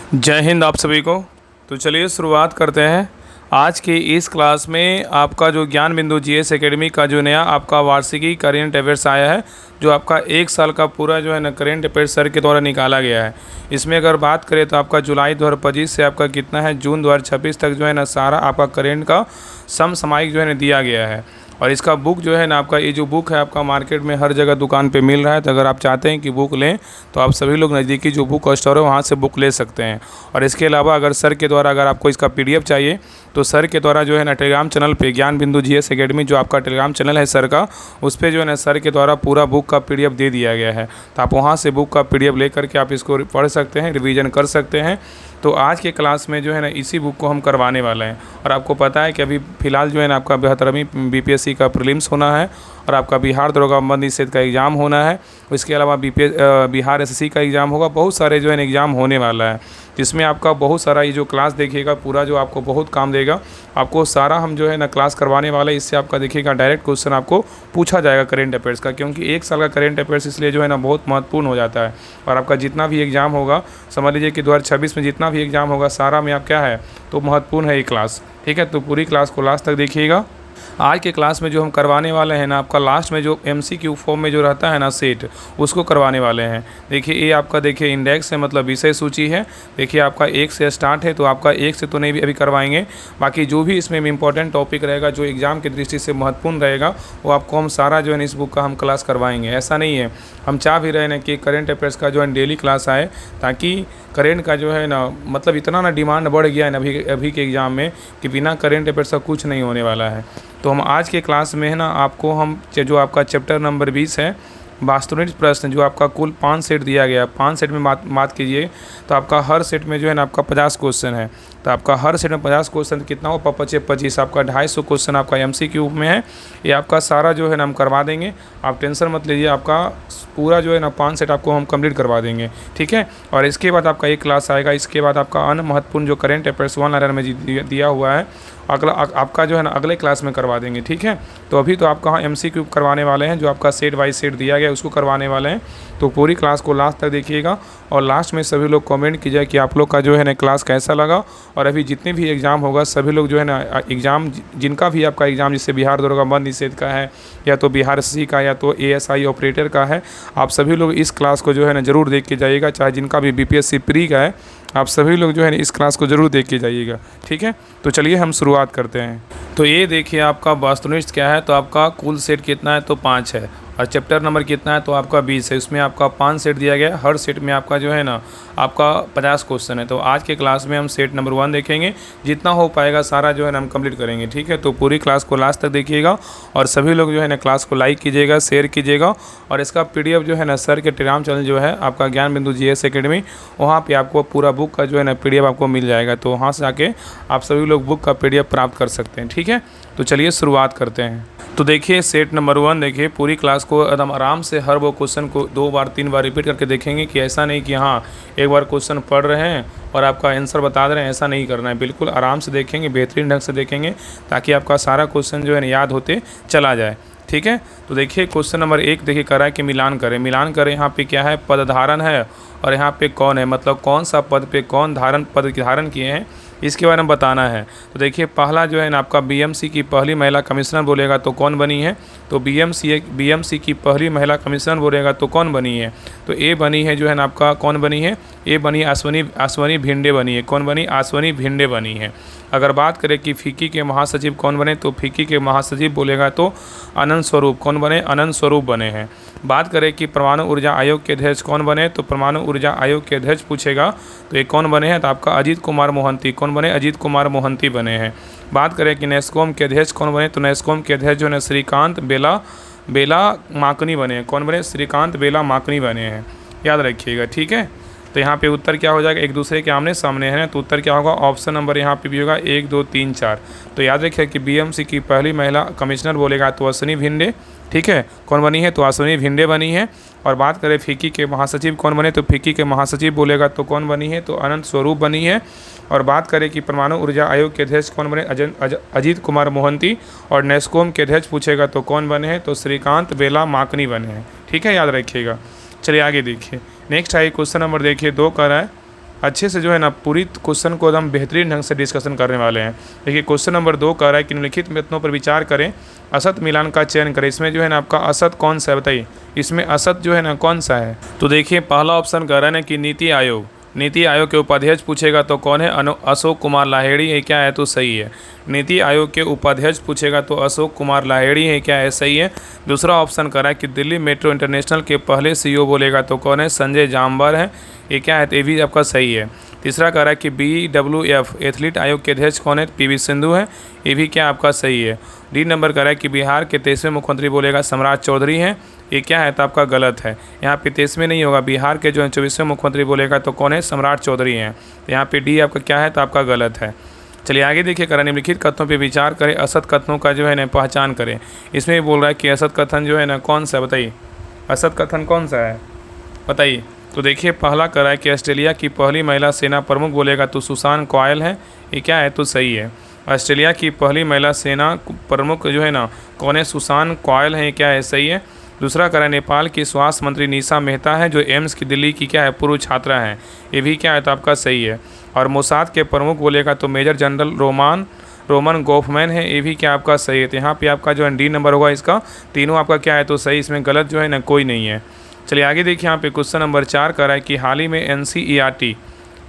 जय हिंद आप सभी को। तो चलिए शुरुआत करते हैं। आज की इस क्लास में आपका जो ज्ञान बिंदु जीएस एकेडमी का जो नया आपका वार्षिकी करेंट अफेयर्स आया है, जो आपका एक साल का पूरा जो है ना करेंट अफेयर्स सर के द्वारा निकाला गया है। इसमें अगर बात करें तो आपका जुलाई 2025 से आपका कितना है जून 2026 तक जो है ना सारा आपका करेंट का समसामयिक जो है ना दिया गया है। और इसका बुक जो है ना आपका ये जो बुक है आपका मार्केट में हर जगह दुकान पे मिल रहा है। तो अगर आप चाहते हैं कि बुक लें तो आप सभी लोग नज़दीकी जो बुक स्टोर है वहाँ से बुक ले सकते हैं। और इसके अलावा अगर सर के द्वारा अगर आपको इसका पीडीएफ चाहिए तो सर के द्वारा जो है ना टेलीग्राम चैनल पे ज्ञान बिंदु जीएस एकेडमी जो आपका टेलीग्राम चैनल है सर का, उस पर जो है ना सर के द्वारा पूरा बुक का पीडीएफ दे दिया गया है। तो आप वहाँ से बुक का पीडीएफ लेकर के आप इसको पढ़ सकते हैं, रिवीजन कर सकते हैं। तो आज के क्लास में जो है ना इसी बुक को हम करवाने वाले हैं। और आपको पता है कि अभी फ़िलहाल जो है ना आपका 72वीं बीपीएससी का प्रीलिम्स होना है और आपका बिहार दरोगा मद निषेध का एग्ज़ाम होना है। इसके अलावा बिहार एसएससी का एग्ज़ाम होगा। बहुत सारे जो है ना एग्ज़ाम होने वाला है, जिसमें आपका बहुत सारा ये जो क्लास देखिएगा पूरा जो आपको बहुत काम देगा। आपको सारा हम जो है ना क्लास करवाने वाले, इससे आपका देखिएगा डायरेक्ट क्वेश्चन आपको पूछा जाएगा करेंट अफेयर्स का, क्योंकि एक साल का करेंट अफेयर्स इसलिए जो है ना बहुत महत्वपूर्ण हो जाता है। और आपका जितना भी एग्ज़ाम होगा, समझ लीजिए कि 2026 में जितना भी एग्ज़ाम होगा सारा में आप क्या है तो महत्वपूर्ण है ये क्लास। ठीक है, तो पूरी क्लास को लास्ट तक देखिएगा। आज के क्लास में जो हम करवाने वाले हैं ना आपका लास्ट में जो एमसीक्यू फॉर्म में जो रहता है ना सेट, उसको करवाने वाले हैं। देखिए ये आपका देखिए इंडेक्स है, मतलब विषय सूची है। देखिए आपका 1 से स्टार्ट है, तो आपका 1 से तो नहीं भी अभी करवाएंगे। बाकी जो भी इसमें इंपॉर्टेंट टॉपिक रहेगा, जो एग्ज़ाम की दृष्टि से महत्वपूर्ण रहेगा, वो आपको हम सारा जो है इस बुक का हम क्लास करवाएंगे। ऐसा नहीं है, हम चाह भी रहे हैं कि करेंट अफेयर्स का जो है डेली क्लास आए, ताकि करेंट का जो है ना मतलब इतना ना डिमांड बढ़ गया है ना अभी के एग्ज़ाम में कि बिना करेंट अफेयर्स का कुछ नहीं होने वाला है। तो हम आज के क्लास में है ना आपको हम जो आपका चैप्टर नंबर 20 है वास्तुनिष्ठ प्रश्न, जो आपका कुल 5 सेट दिया गया है, 5 सेट में बात कीजिए तो आपका हर सेट में जो है ना आपका 50 क्वेश्चन है। तो आपका हर सेट में 50 क्वेश्चन कितना हो 25 आपका 250 क्वेश्चन आपका एमसीक्यू में है। ये आपका सारा जो है ना हम करवा देंगे, आप टेंशन मत लीजिए। आपका पूरा जो है ना 5 सेट आपको हम कंप्लीट करवा देंगे। ठीक है, और इसके बाद आपका एक क्लास आएगा। इसके बाद आपका अन्य महत्वपूर्ण जो करेंट अफेयर्स 1 लाइनर में दिया हुआ है अगला आपका जो है ना अगले क्लास में करवा देंगे। ठीक है, तो अभी तो आपका हाँ एमसीक्यू करवाने वाले हैं, जो आपका सेट बाई सेट दिया गया है उसको करवाने वाले हैं। तो पूरी क्लास को लास्ट तक देखिएगा और लास्ट में सभी लोग कमेंट कीजिए कि आप लोग का जो है ना क्लास कैसा लगा। और अभी जितने भी एग्ज़ाम होगा सभी लोग जो है ना एग्ज़ाम जिनका भी आपका एग्ज़ाम, जैसे बिहार दरोगा मद निषेध का है, या तो बिहार एसएससी का, या तो एएसआई ऑपरेटर का है, आप सभी लोग इस क्लास को जो है ना ज़रूर देख के जाइएगा। चाहे जिनका भी बीपीएससी प्री का है, आप सभी लोग जो है ना इस क्लास को ज़रूर देख के जाइएगा। ठीक है, तो चलिए हम शुरुआत करते हैं। तो ये देखिए आपका वास्तुनिष्ठ क्या है, तो आपका कुल सेट कितना है तो 5 है। और चैप्टर नंबर कितना है तो आपका 20 है। इसमें आपका 5 सेट दिया गया है, हर सेट में आपका जो है ना आपका 50 क्वेश्चन है। तो आज के क्लास में हम सेट नंबर 1 देखेंगे, जितना हो पाएगा सारा जो है ना हम कंप्लीट करेंगे। ठीक है, तो पूरी क्लास को लास्ट तक देखिएगा और सभी लोग जो है ना क्लास को लाइक कीजिएगा, शेयर कीजिएगा। और इसका पीडीएफ जो है ना सर के टेलीग्राम चैनल जो है आपका ज्ञान बिंदु जीएस एकेडमी, वहाँ पर आपको पूरा बुक का जो है ना पीडीएफ आपको मिल जाएगा। तो वहाँ से आके आप सभी लोग बुक का पीडीएफ प्राप्त कर सकते हैं। ठीक है, तो चलिए शुरुआत करते हैं। तो देखिए सेट नंबर 1 देखिए, पूरी क्लास को एकदम आराम से हर वो क्वेश्चन को 2 बार 3 बार रिपीट करके देखेंगे, कि ऐसा नहीं कि हाँ एक बार क्वेश्चन पढ़ रहे हैं और आपका आंसर बता दे रहे हैं, ऐसा नहीं करना है। बिल्कुल आराम से देखेंगे, बेहतरीन ढंग से देखेंगे, ताकि आपका सारा क्वेश्चन जो है ना याद होते चला जाए। ठीक है, तो देखिए क्वेश्चन नंबर 1 देखिए करा है कि मिलान करें। यहाँ पे क्या है, पद धारण है और यहाँ पे कौन है, मतलब कौन सा पद पे कौन पद धारण किए हैं, इसके बारे में बताना है। तो देखिए पहला जो है ना आपका बीएमसी की पहली महिला कमिश्नर बोलेगा तो कौन बनी है, तो बीएमसी की पहली महिला कमिश्नर बोलेगा तो कौन बनी है, तो ए बनी है जो है ना आपका कौन बनी है, ए बनी अश्वनी भिंडे बनी है। कौन बनी, अश्वनी भिंडे बनी है। अगर बात करें कि फिक्की के महासचिव कौन बने, तो फिक्की के महासचिव बोलेगा तो अनंत स्वरूप कौन बने, अनंत स्वरूप बने हैं। बात करें कि परमाणु ऊर्जा आयोग के अध्यक्ष कौन बने, तो परमाणु ऊर्जा आयोग के अध्यक्ष पूछेगा तो ये कौन बने हैं, तो आपका अजीत कुमार मोहंती कौन बने, अजीत कुमार मोहंती बने हैं। बात करें कि नेस्कॉम के अध्यक्ष कौन बने, तो नेस्कॉम के अध्यक्ष जो है श्रीकांत बेला माकनी बने हैं। कौन बने, श्रीकांत बेला माकनी बने हैं, याद रखिएगा। ठीक है, तो यहाँ पे उत्तर क्या हो जाएगा, एक दूसरे के आमने सामने है, तो उत्तर क्या होगा, ऑप्शन नंबर यहाँ पे भी होगा 1 2 3 4। तो याद रखिए कि बीएमसी की पहली महिला कमिश्नर बोलेगा तो अश्विनी भिंडे। ठीक है, कौन बनी है, तो अश्विनी भिंडे बनी है। और बात करें फिक्की के महासचिव कौन बने, तो फिक्की के महासचिव बोलेगा तो कौन बनी है, तो अनंत स्वरूप बनी है। और बात करें कि परमाणु ऊर्जा आयोग के अध्यक्ष कौन बने, अजीत कुमार मोहंती। और नेस्कॉम के अध्यक्ष पूछेगा तो कौन बने हैं, तो श्रीकांत बेला माकनी बने हैं। ठीक है, याद रखिएगा। चलिए आगे देखिए, नेक्स्ट है क्वेश्चन नंबर देखिए 2 कर रहा है अच्छे से जो है ना पूरी क्वेश्चन को एकदम बेहतरीन ढंग से डिस्कशन करने वाले हैं। देखिए क्वेश्चन नंबर 2 कह रहा है कि निम्नलिखित मेथनों पर विचार करें, असत मिलान का चयन करें। इसमें जो है ना आपका असत कौन सा है बताइए, इसमें असत जो है ना कौन सा है। तो देखिए पहला ऑप्शन कह रहा है ना कि नीति आयोग, नीति आयोग के उपाध्यक्ष पूछेगा तो कौन है, अशोक कुमार लाहिड़ी है, क्या है तो सही है। नीति आयोग के उपाध्यक्ष पूछेगा तो अशोक कुमार लाहिड़ी है, क्या है सही है। दूसरा ऑप्शन कह रहा है कि दिल्ली मेट्रो इंटरनेशनल के पहले CEO बोलेगा तो कौन है, संजय जामवार है, ये क्या है तो ये भी आपका सही है। तीसरा कह रहा है कि BWF एथलीट आयोग के अध्यक्ष कौन है, PV सिंधु है, ये भी क्या आपका सही है। डी नंबर कह रहा है कि बिहार के 23वें मुख्यमंत्री बोलेगा सम्राट चौधरी हैं, ये क्या है तो आपका गलत है। यहाँ पे 23वें नहीं होगा, बिहार के जो है 24वें मुख्यमंत्री बोलेगा तो कौन है, सम्राट चौधरी हैं। तो यहाँ पे डी आपका क्या है तो आपका गलत है। चलिए आगे देखिए, करें निम्नलिखित कथनों पे विचार करें, असत कथनों का जो है ना पहचान करें। इसमें बोल रहा है कि असत कथन जो है ना कौन सा, बताइए असत कथन कौन सा है बताइए। तो देखिए पहला कह रहा है कि ऑस्ट्रेलिया की पहली महिला सेना प्रमुख बोलेगा तो सुसान कॉयल है, ये क्या है तो सही है। ऑस्ट्रेलिया की पहली महिला सेना प्रमुख जो है ना कौन है, सुसान कॉयल है, क्या है सही है। दूसरा कह रहा है नेपाल की स्वास्थ्य मंत्री निशा मेहता है जो एम्स की दिल्ली की क्या है पूर्व छात्रा है, ये भी क्या है तो आपका सही है। और मोसाद के प्रमुख बोलेगा तो मेजर जनरल रोमन गोफमैन है, ये भी क्या आपका सही है। तो यहाँ पे आपका जो है डी नंबर होगा इसका, तीनों आपका क्या है तो सही, इसमें गलत जो है ना कोई नहीं है। चलिए आगे देखिए, यहाँ पे क्वेश्चन नंबर 4 कह रहा है कि हाल ही में NCERT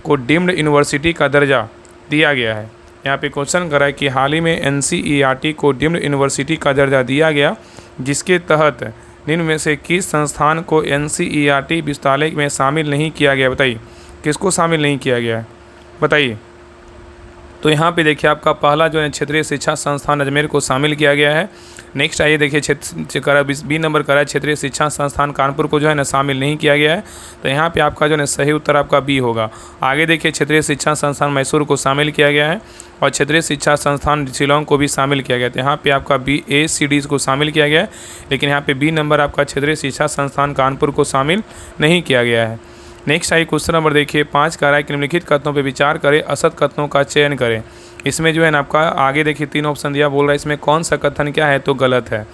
को डीम्ड यूनिवर्सिटी का दर्जा दिया गया है। यहाँ पे क्वेश्चन कर रहा है कि हाल ही में NCERT को डीम्ड यूनिवर्सिटी का दर्जा दिया गया, जिसके तहत निम्न में से किस संस्थान को NCERT विश्वविद्यालय में शामिल नहीं किया गया, बताइए किसको शामिल नहीं किया गया है बताइए। तो यहाँ पे देखिए आपका पहला जो है क्षेत्रीय शिक्षा संस्थान अजमेर को शामिल किया गया है। नेक्स्ट आइए देखिए बी नंबर करा है क्षेत्रीय शिक्षा संस्थान कानपुर को जो है ना शामिल नहीं किया गया है। तो यहाँ पे आपका जो है सही उत्तर आपका बी होगा। आगे देखिए क्षेत्रीय शिक्षा संस्थान मैसूर को शामिल किया गया है और क्षेत्रीय शिक्षा संस्थान शिलोंग को भी शामिल किया गया। तो यहाँ पे आपका BACD को शामिल किया गया है, लेकिन यहाँ पे बी नंबर आपका क्षेत्रीय शिक्षा संस्थान कानपुर को शामिल नहीं किया गया है। नेक्स्ट आई क्वेश्चन नंबर देखिए 5 कह रहा है कि निम्नलिखित कथनों पर विचार करें, असत कथनों का चयन करें। इसमें जो है ना आपका आगे देखिए 3 ऑप्शन दिया, बोल रहा है इसमें कौन सा कथन क्या है तो गलत है।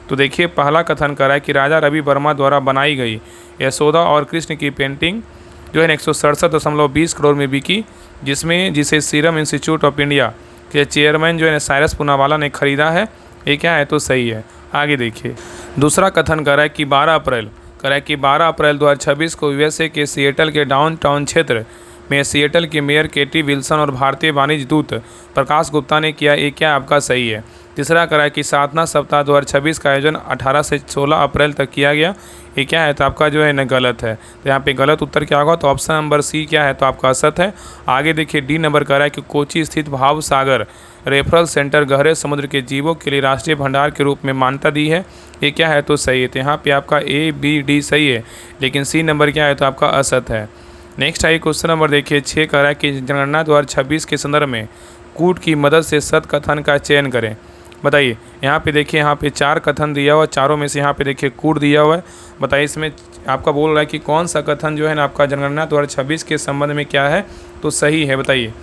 तो देखिए पहला कथन कह रहा है कि राजा रवि वर्मा द्वारा बनाई गई यशोदा और कृष्ण की पेंटिंग जो है 167.20 करोड़ में बिकी, जिसे सीरम इंस्टीट्यूट ऑफ इंडिया के चेयरमैन जो है साइरस पूनावाला ने खरीदा है, ये क्या है तो सही है। आगे देखिए दूसरा कथन कह रहा है कि 12 अप्रैल 2026 को USA के सिएटल के डाउनटाउन क्षेत्र में सिएटल की मेयर केटी विल्सन और भारतीय वाणिज्य दूत प्रकाश गुप्ता ने किया, ये क्या आपका सही है। तीसरा कह रहा है कि साधना सप्ताह 2026 का आयोजन 18 से 16 अप्रैल तक किया गया, ये क्या है तो आपका जो है ना गलत है। तो यहाँ पे गलत उत्तर क्या होगा, तो ऑप्शन नंबर सी क्या है तो आपका असत है। आगे देखिए डी नंबर कह रहा है कि कोची स्थित भाव सागर रेफरल सेंटर गहरे समुद्र के जीवों के लिए राष्ट्रीय भंडार के रूप में मान्यता दी है, ये क्या है तो सही है। तो यहाँ पे आपका A, B, D सही है, लेकिन सी नंबर क्या है तो आपका असत है। नेक्स्ट आई क्वेश्चन नंबर देखिए 6 कह रहा है कि जनगणना 2026 के संदर्भ में कूट की मदद से सत कथन का चयन करें। बताइए यहाँ पे देखिए, यहाँ पे 4 कथन दिया हुआ है, चारों में से यहाँ पे देखिए कूट दिया हुआ है। बताइए इसमें आपका बोल रहा है कि कौन सा कथन जो है ना आपका जनगणना 2026 के संबंध में क्या है तो सही है, बताइए।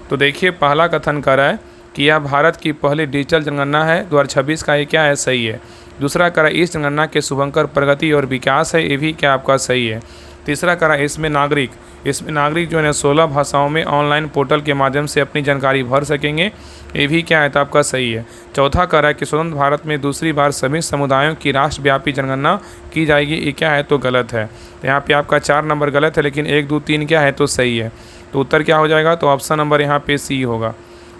तो देखिए पहला कथन कह रहा है कि यह भारत की पहली डिजिटल जनगणना है 2026 का, ये क्या है सही है। दूसरा कह रहा है इस जनगणना के शुभंकर प्रगति और विकास है, ये भी क्या आपका सही है। तीसरा कह रहा है इसमें नागरिक जो है 16 भाषाओं में ऑनलाइन पोर्टल के माध्यम से अपनी जानकारी भर सकेंगे, ये भी क्या है तो आपका सही है। चौथा कह रहा है कि स्वतंत्र भारत में दूसरी बार सभी समुदायों की राष्ट्रव्यापी जनगणना की जाएगी, ये क्या है तो गलत है। तो यहाँ पे आपका 4 नंबर गलत है, लेकिन 1, 2, 3 क्या है तो सही है। तो उत्तर क्या हो जाएगा, तो ऑप्शन नंबर यहाँ पे सी होगा।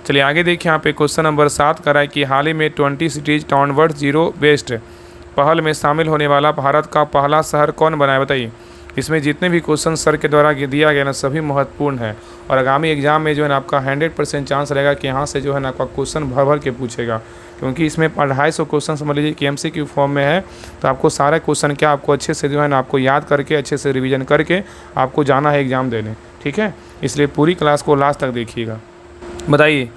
चलिए आगे देखिए, यहाँ पे क्वेश्चन नंबर 7 कह रहा है कि हाल ही में 20 सिटीज टाउनवर्ड्स जीरो वेस्ट पहल में शामिल होने वाला भारत का पहला शहर कौन बना है, बताइए। इसमें जितने भी क्वेश्चन सर के द्वारा दिया गया ना सभी महत्वपूर्ण है, और आगामी एग्जाम में जो है ना आपका 100% चांस रहेगा कि यहाँ से जो है ना आपका क्वेश्चन भर के पूछेगा, क्योंकि इसमें 250 क्वेश्चन समझ लीजिए कि MCQ फॉर्म में है। तो आपको सारे क्वेश्चन क्या आपको अच्छे से जो है ना आपको याद करके अच्छे से रिवीजन करके आपको जाना है एग्ज़ाम देने, ठीक है। इसलिए पूरी क्लास को लास्ट तक देखिएगा। बताइए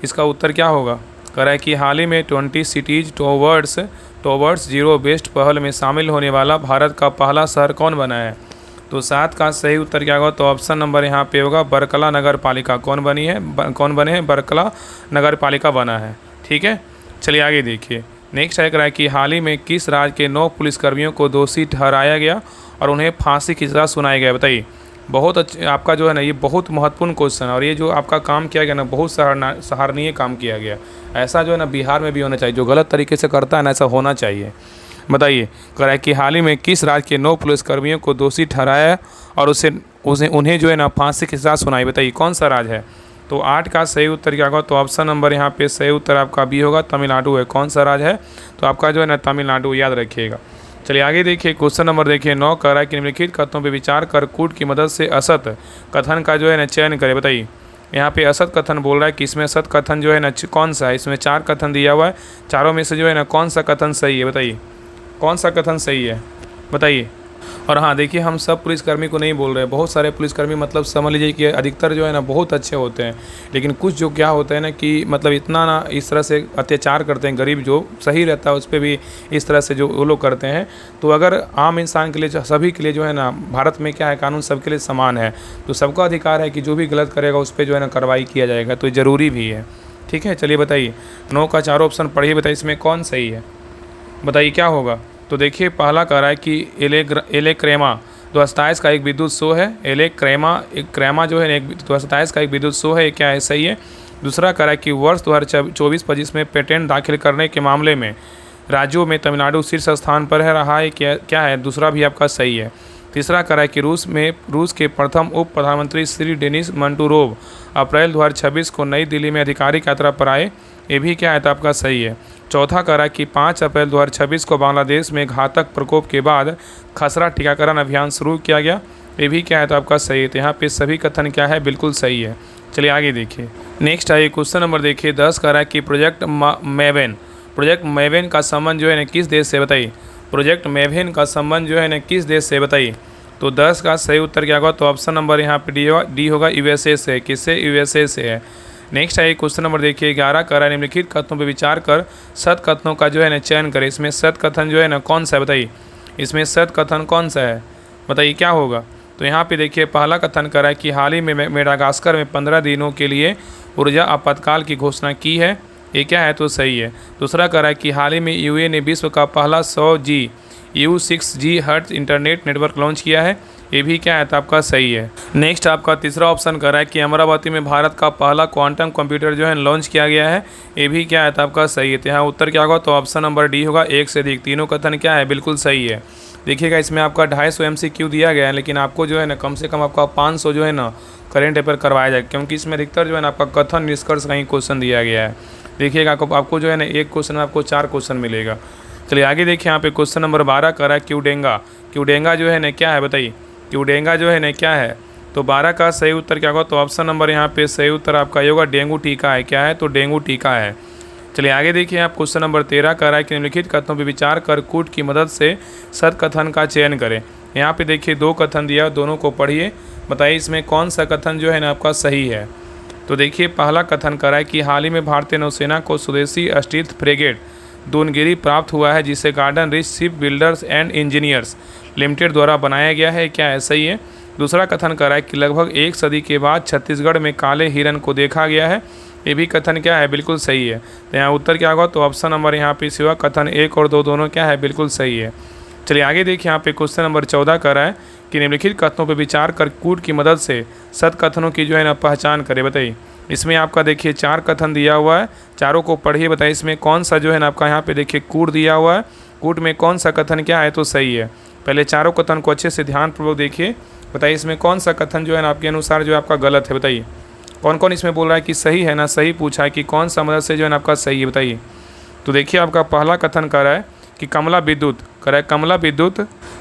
इसका उत्तर क्या होगा। कह रहा है कि हाल ही में 20 सिटीज टॉवर्ड्स जीरो वेस्ट पहल में शामिल होने वाला भारत का पहला शहर कौन बना है। तो 7 का सही उत्तर क्या होगा, तो ऑप्शन नंबर यहाँ पे होगा बरकला नगर पालिका। कौन बने हैं, बरकला नगर पालिका बना है, ठीक है। चलिए आगे देखिए नेक्स्ट है, कह रहा है कि हाल ही में किस राज्य के 9 पुलिसकर्मियों को दोषी ठहराया गया और उन्हें फांसी की सज़ा सुनाई गई, बताइए। बहुत अच्छे आपका जो है ना ये बहुत महत्वपूर्ण क्वेश्चन है, और ये जो आपका काम किया गया ना बहुत सराहनीय काम किया गया। ऐसा जो है ना बिहार में भी होना चाहिए, जो गलत तरीके से करता है ना ऐसा होना चाहिए। बताइए कह कि हाल ही में किस राज्य के 9 पुलिसकर्मियों को दोषी ठहराया और उन्हें जो है ना फांसी की सज़ा सुनाई। बताइए कौन सा राज्य है। तो 8 का सही उत्तर क्या होगा, तो ऑप्शन नंबर यहाँ पे सही उत्तर आपका बी होगा, तमिलनाडु है। कौन सा राज्य है, तो आपका जो है ना तमिलनाडु, याद रखिएगा। चलिए आगे देखिए क्वेश्चन नंबर देखिए 9 कह रहा है कि निम्नलिखित कथनों पर विचार कर कूट की मदद से असत कथन का जो है ना चयन करें। बताइए यहाँ पे असत कथन बोल रहा है कि इसमें असत कथन जो है ना कौन सा है। इसमें 4 कथन दिया हुआ है, चारों में से जो है ना कौन सा कथन सही है। बताइए कौन सा कथन सही है, बताइए। और हाँ देखिए हम सब पुलिसकर्मी को नहीं बोल रहे हैं, बहुत सारे पुलिसकर्मी मतलब समझ लीजिए कि अधिकतर जो है ना बहुत अच्छे होते हैं, लेकिन कुछ जो क्या होता है ना कि मतलब इतना ना इस तरह से अत्याचार करते हैं, गरीब जो सही रहता है उस पर भी इस तरह से जो वो लोग करते हैं। तो अगर आम इंसान के लिए सभी के लिए जो है ना भारत में क्या है, कानून सबके लिए समान है, तो सबका अधिकार है कि जो भी गलत करेगा उस पर जो है ना कार्रवाई किया जाएगा, तो ज़रूरी भी है। ठीक है, चलिए बताइए 9 का चारों ऑप्शन पढ़िए, बताइए इसमें कौन सही है, बताइए क्या होगा। तो देखिए पहला कह रहा है कि एले क्रेमा 2027 का एक विद्युत शो है। एले क्रेमा जो है 2027 का एक विद्युत शो है, क्या है, सही है। दूसरा कह रहा है कि वर्ष 2024-25 में पेटेंट दाखिल करने के मामले में राज्यों में तमिलनाडु शीर्ष स्थान पर है रहा है, क्या है, दूसरा भी आपका सही है। तीसरा कह रहा है कि रूस के प्रथम उप प्रधानमंत्री श्री डेनिस मंटूरोव अप्रैल 2026 को नई दिल्ली में आधिकारिक यात्रा पर आए, ये भी क्या है, तो आपका सही है। चौथा कह रहा है कि 5 अप्रैल 2026 को बांग्लादेश में घातक प्रकोप के बाद खसरा टीकाकरण अभियान शुरू किया गया, ये भी क्या है, तो आपका सही है। तो यहाँ पे सभी कथन क्या है, बिल्कुल सही है। चलिए आगे देखिए नेक्स्ट आइए क्वेश्चन नंबर देखिए 10 कह रहा है कि प्रोजेक्ट मेवेन का संबंध जो है ना किस देश से। बताइए प्रोजेक्ट मेवेन का संबंध जो है ना किस देश से, बताइए। तो 10 का सही उत्तर क्या होगा, तो ऑप्शन नंबर यहाँ पे डी होगा, यूएसए से। किससे, यूएसए से है। नेक्स्ट है क्वेश्चन नंबर देखिए 11 कह रहा है निम्नलिखित कथनों पर विचार कर सत कथनों का जो है ना चयन करें। इसमें सत कथन जो है ना कौन सा है, बताइए इसमें सत कथन कौन सा है, बताइए क्या होगा। तो यहाँ पे देखिए पहला कथन कर रहा है कि हाल ही में मेडागास्कर में 15 दिनों के लिए ऊर्जा आपातकाल की घोषणा की है, ये क्या है, तो सही है। दूसरा कह रहा है कि हाल ही में यूए ने विश्व का पहला 100G U6G hertz internet network launch किया है, ये भी क्या है, तो आपका सही है। नेक्स्ट आपका तीसरा ऑप्शन कर रहा है कि अमरावती में भारत का पहला क्वांटम कंप्यूटर जो है लॉन्च किया गया है, ये भी क्या है, तो आपका सही है। तो यहाँ उत्तर क्या होगा, तो ऑप्शन नंबर डी होगा, 1 से अधिक। तीनों कथन क्या है, बिल्कुल सही है। देखिएगा इसमें आपका 250 MCQ दिया गया है, लेकिन आपको जो है ना कम से कम आपका 500 जो है ना करेंट अफेयर करवाया जाए, क्योंकि इसमें अधिकतर जो है ना आपका कथन निष्कर्ष का ही क्वेश्चन दिया गया है। देखिएगा आपको जो है ना एक क्वेश्चन में आपको 4 क्वेश्चन मिलेगा। चलिए आगे देखिए यहाँ पे क्वेश्चन नंबर 12 कर रहा है क्यूडेंगा जो है ना क्या है, बताइए क्यूडेंगा जो है ना क्या है। तो 12 का सही उत्तर क्या होगा, तो ऑप्शन नंबर यहाँ पे सही उत्तर आपका ये होगा, डेंगू टीका है। क्या है, तो डेंगू टीका है। चलिए आगे देखिए आप क्वेश्चन नंबर 13 कर रहा है कि निम्नलिखित कथनों पर विचार कर कूट की मदद से सत कथन का चयन करें। यहाँ पे देखिए 2 कथन दिया, दोनों को पढ़िए, बताइए इसमें कौन सा कथन जो है ना आपका सही है। तो देखिए पहला कथन कर रहा है कि हाल ही में भारतीय नौसेना को स्वदेशी स्टील्थ फ्रिगेट दूनगिरी प्राप्त हुआ है, जिसे garden rich ship builders and engineers limited द्वारा बनाया गया है, क्या है, सही है। दूसरा कथन कर रहा है कि लगभग 1 सदी के बाद छत्तीसगढ़ में काले हिरन को देखा गया है, ये भी कथन क्या है, बिल्कुल सही है। तो यहाँ उत्तर क्या होगा, तो ऑप्शन नंबर यहाँ पे सिवा कथन 1 और 2 दोनों क्या है, बिल्कुल सही है। चलिए आगे देखिए यहाँ पे क्वेश्चन नंबर 14 कर रहा है कि निम्नलिखित कथनों पर विचार कर कूट की मदद से सत कथनों की जो है ना पहचान करें। बताइए इसमें आपका देखिए 4 कथन दिया हुआ है, चारों को पढ़िए, बताइए इसमें कौन सा जो है ना आपका यहाँ पे देखिए कूट दिया हुआ है, कूट में कौन सा कथन क्या है, तो सही है। पहले चारों कथन को अच्छे से ध्यानपूर्वक देखिए, बताइए इसमें कौन सा कथन जो है ना आपके अनुसार जो आपका गलत है। बताइए कौन कौन इसमें बोल रहा है कि सही है ना, सही पूछा है कि कौन सा मदद से जो है ना आपका सही है, बताइए। तो देखिए आपका पहला कथन कर रहा है कि कमला विद्युत कर रहा है,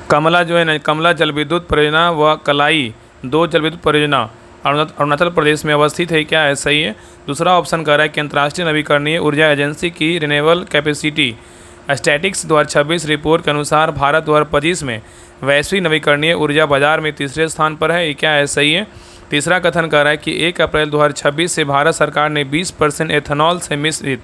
कमला जो है ना कमला जल विद्युत परियोजना व कलाई 2 जल विद्युत परियोजना अरुणाचल प्रदेश में अवस्थित है, क्या है, सही है। दूसरा ऑप्शन कर रहा है कि अंतर्राष्ट्रीय नवीकरणीय ऊर्जा एजेंसी की रिन्यूएबल कैपेसिटी स्टैटिक्स 2026 रिपोर्ट के अनुसार भारत 2025 में वैश्विक नवीकरणीय ऊर्जा बाजार में तीसरे स्थान पर है, ये क्या है, सही है। तीसरा कथन कर रहा है कि 1 अप्रैल 2026 से भारत सरकार ने 20% एथेनॉल से मिश्रित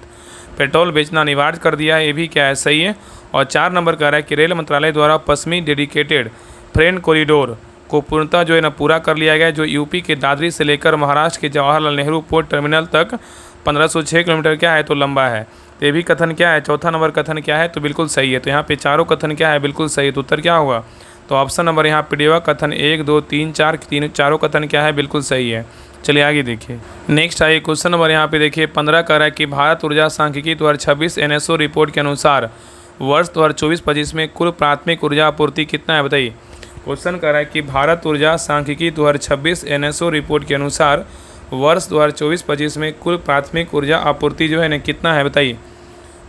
पेट्रोल बेचना अनिवार्य कर दिया है, ये भी क्या है, सही है। और 4 नंबर कह रहा है कि रेल मंत्रालय द्वारा पश्चिमी डेडिकेटेड फ्रेट कॉरिडोर को पूर्णतः जो है ना पूरा कर लिया गया है, जो यूपी के दादरी से लेकर महाराष्ट्र के जवाहरलाल नेहरू पोर्ट टर्मिनल तक 1506 किलोमीटर क्या है, तो लंबा है। तो ये भी कथन क्या है, चौथा नंबर कथन क्या है, तो बिल्कुल सही है। तो यहाँ पे चारों कथन क्या है, बिल्कुल सही है। तो उत्तर क्या होगा, तो ऑप्शन नंबर यहाँ पे डी होगा। कथन 1, 2, 3, 4 चारों कथन क्या है, बिल्कुल सही है। चलिए आगे देखिए। नेक्स्ट आइए क्वेश्चन नंबर यहाँ पे देखिए 15 कह रहा है कि भारत ऊर्जा सांख्यिकी 2026 एनएसओ रिपोर्ट के अनुसार वर्ष 2024-25 में कुल प्राथमिक ऊर्जा आपूर्ति कितना है, बताइए। क्वेश्चन कह रहा है कि भारत ऊर्जा सांख्यिकी 2026 एनएसओ रिपोर्ट के अनुसार वर्ष 2024-25 में कुल प्राथमिक ऊर्जा आपूर्ति जो है ना कितना है, बताइए।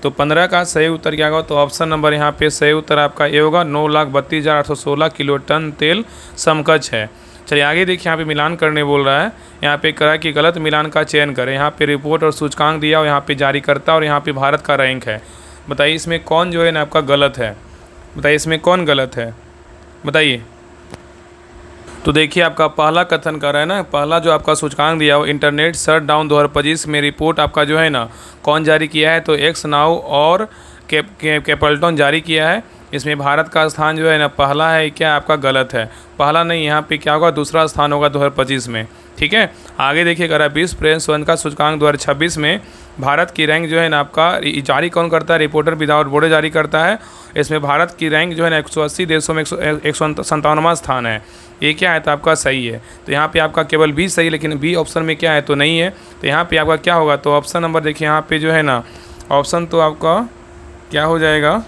तो 15 का सही उत्तर क्या होगा, तो ऑप्शन नंबर यहाँ पे सही उत्तर आपका ए होगा। 9,32,816 किलो टन तेल समकक्ष है। चलिए आगे देखिए, यहाँ पे मिलान करने बोल रहा है। यहाँ पे करा कि गलत मिलान का चयन करें। यहाँ पे रिपोर्ट और सूचकांक दिया और यहाँ पे जारीकर्ता और यहाँ पे भारत का रैंक है। बताइए इसमें कौन जो है ना आपका गलत है, बताइए इसमें कौन गलत है, बताइए। तो देखिए आपका पहला कथन कर रहा है ना, पहला जो आपका सूचकांक दिया हो इंटरनेट शटडाउन 2025 में रिपोर्ट आपका जो है ना कौन जारी किया है, तो एक्स नाउ और कैपल्टन जारी किया है। इसमें भारत का स्थान जो है ना पहला है, क्या आपका गलत है, पहला नहीं, यहाँ पे क्या होगा दूसरा स्थान होगा 2025 में। ठीक है, आगे देखिए करा विश्व प्रेस का सूचकांक 2026 में भारत की रैंक जो है ना आपका जारी कौन करता है, रिपोर्टर विदाउट बॉर्डर जारी करता है। इसमें भारत की रैंक जो है ना 180 देशों में 157वां स्थान है। ये क्या है, तो आपका सही है। तो यहाँ पे आपका केवल बी सही, लेकिन बी ऑप्शन में क्या है, तो नहीं है। तो यहाँ पे आपका क्या होगा, तो ऑप्शन नंबर देखिए यहाँ पे जो है ना ऑप्शन तो आपका क्या हो जाएगा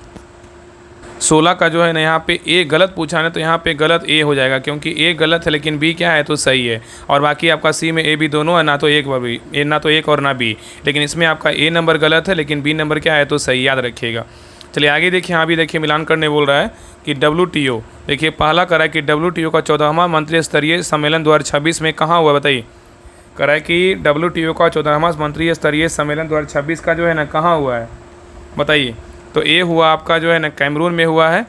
16 का जो है ना यहाँ पे ए गलत पूछा है, तो यहाँ पे गलत ए हो जाएगा, क्योंकि ए गलत है लेकिन बी क्या है, तो सही है। और बाकी आपका सी में ए बी दोनों है, ना तो एक बी ए, ना तो एक और ना बी, लेकिन इसमें आपका ए नंबर गलत है लेकिन बी नंबर क्या है, तो सही, याद रखिएगा। चलिए आगे देखिए, यहाँ भी देखिए मिलान करने बोल रहा है कि WTO, देखिए पहला करा है कि WTO का 14वां मंत्री स्तरीय सम्मेलन 2026 में कहाँ हुआ, बताइए। करा है कि WTO का 14वां मंत्री स्तरीय सम्मेलन 2026 का जो है ना कहाँ हुआ है, बताइए। तो ए हुआ आपका जो है ना कैमरून में हुआ है,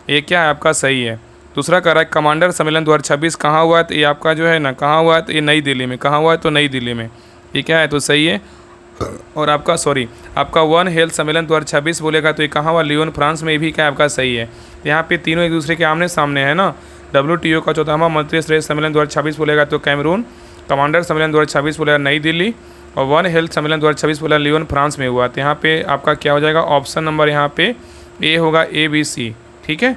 ये क्या है आपका सही है। दूसरा कह रहा है कमांडर सम्मेलन 2026 कहाँ हुआ है, तो ये आपका जो है ना कहाँ हुआ है, तो ये नई दिल्ली में, कहाँ हुआ है, तो नई दिल्ली में, ये क्या है, तो सही है। और आपका वन हेल्थ सम्मेलन 2026 बोलेगा तो ये कहाँ हुआ, लियोन फ्रांस में, भी क्या आपका सही है। यहाँ पे तीनों एक दूसरे के आमने सामने है ना। WTO का 14वां मंत्री स्तरीय सम्मेलन 2026 बोलेगा तो कैमरून, कमांडर सम्मेलन 2026 बोलेगा नई दिल्ली, और वन हेल्थ सम्मेलन 2026 बोला लियोन फ्रांस में हुआ। तो यहाँ पे आपका क्या हो जाएगा, ऑप्शन नंबर यहाँ पे ए होगा, ABC। ठीक है,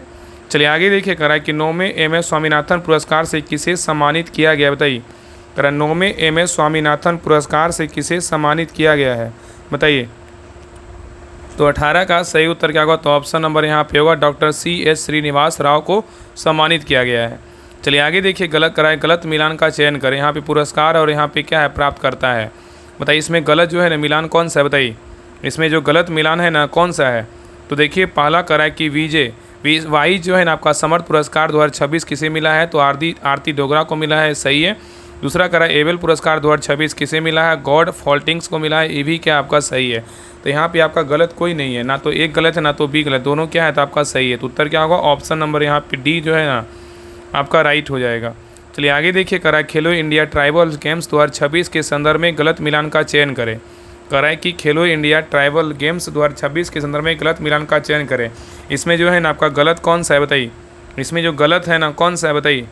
चलिए आगे देखिए करा है कि 9वें MS स्वामीनाथन पुरस्कार से किसे सम्मानित किया गया, बताइए। करा 9वें MS स्वामीनाथन पुरस्कार से किसे सम्मानित किया गया है, बताइए। तो 18 का सही उत्तर क्या होगा, तो ऑप्शन नंबर यहाँ पे होगा डॉक्टर CS श्रीनिवास राव को सम्मानित किया गया है। चलिए आगे देखिए, गलत कराए, गलत मिलान का चयन करें। यहाँ पे पुरस्कार और यहाँ पे क्या है, प्राप्त करता है, बताइए। इसमें गलत जो है ना मिलान कौन सा है, बताइए। इसमें जो गलत मिलान है ना कौन सा है, तो देखिए पहला करा है कि वाई जो है ना आपका समर्थ पुरस्कार 2026 किसे मिला है, तो आरती डोगरा को मिला है, सही है। दूसरा करा एबल पुरस्कार 2026 किसे मिला है, गॉड फॉल्टिंग्स को मिला है, ये भी क्या आपका सही है। तो यहाँ पे आपका गलत कोई नहीं है, ना तो एक गलत है ना तो बी गलत, दोनों क्या है, तो आपका सही है। तो उत्तर क्या होगा, ऑप्शन नंबर यहाँ पे डी जो है ना आपका राइट हो जाएगा। चलिए आगे देखिए, करा खेलो इंडिया ट्राइबल गेम्स 2026 के संदर्भ में गलत मिलान का चयन करें। करा है कि खेलो इंडिया ट्राइबल गेम्स 2026 के संदर्भ में गलत मिलान का चयन करें। इसमें जो है ना आपका गलत कौन सा है, बताइए। इसमें जो गलत है ना कौन सा है, बताइए।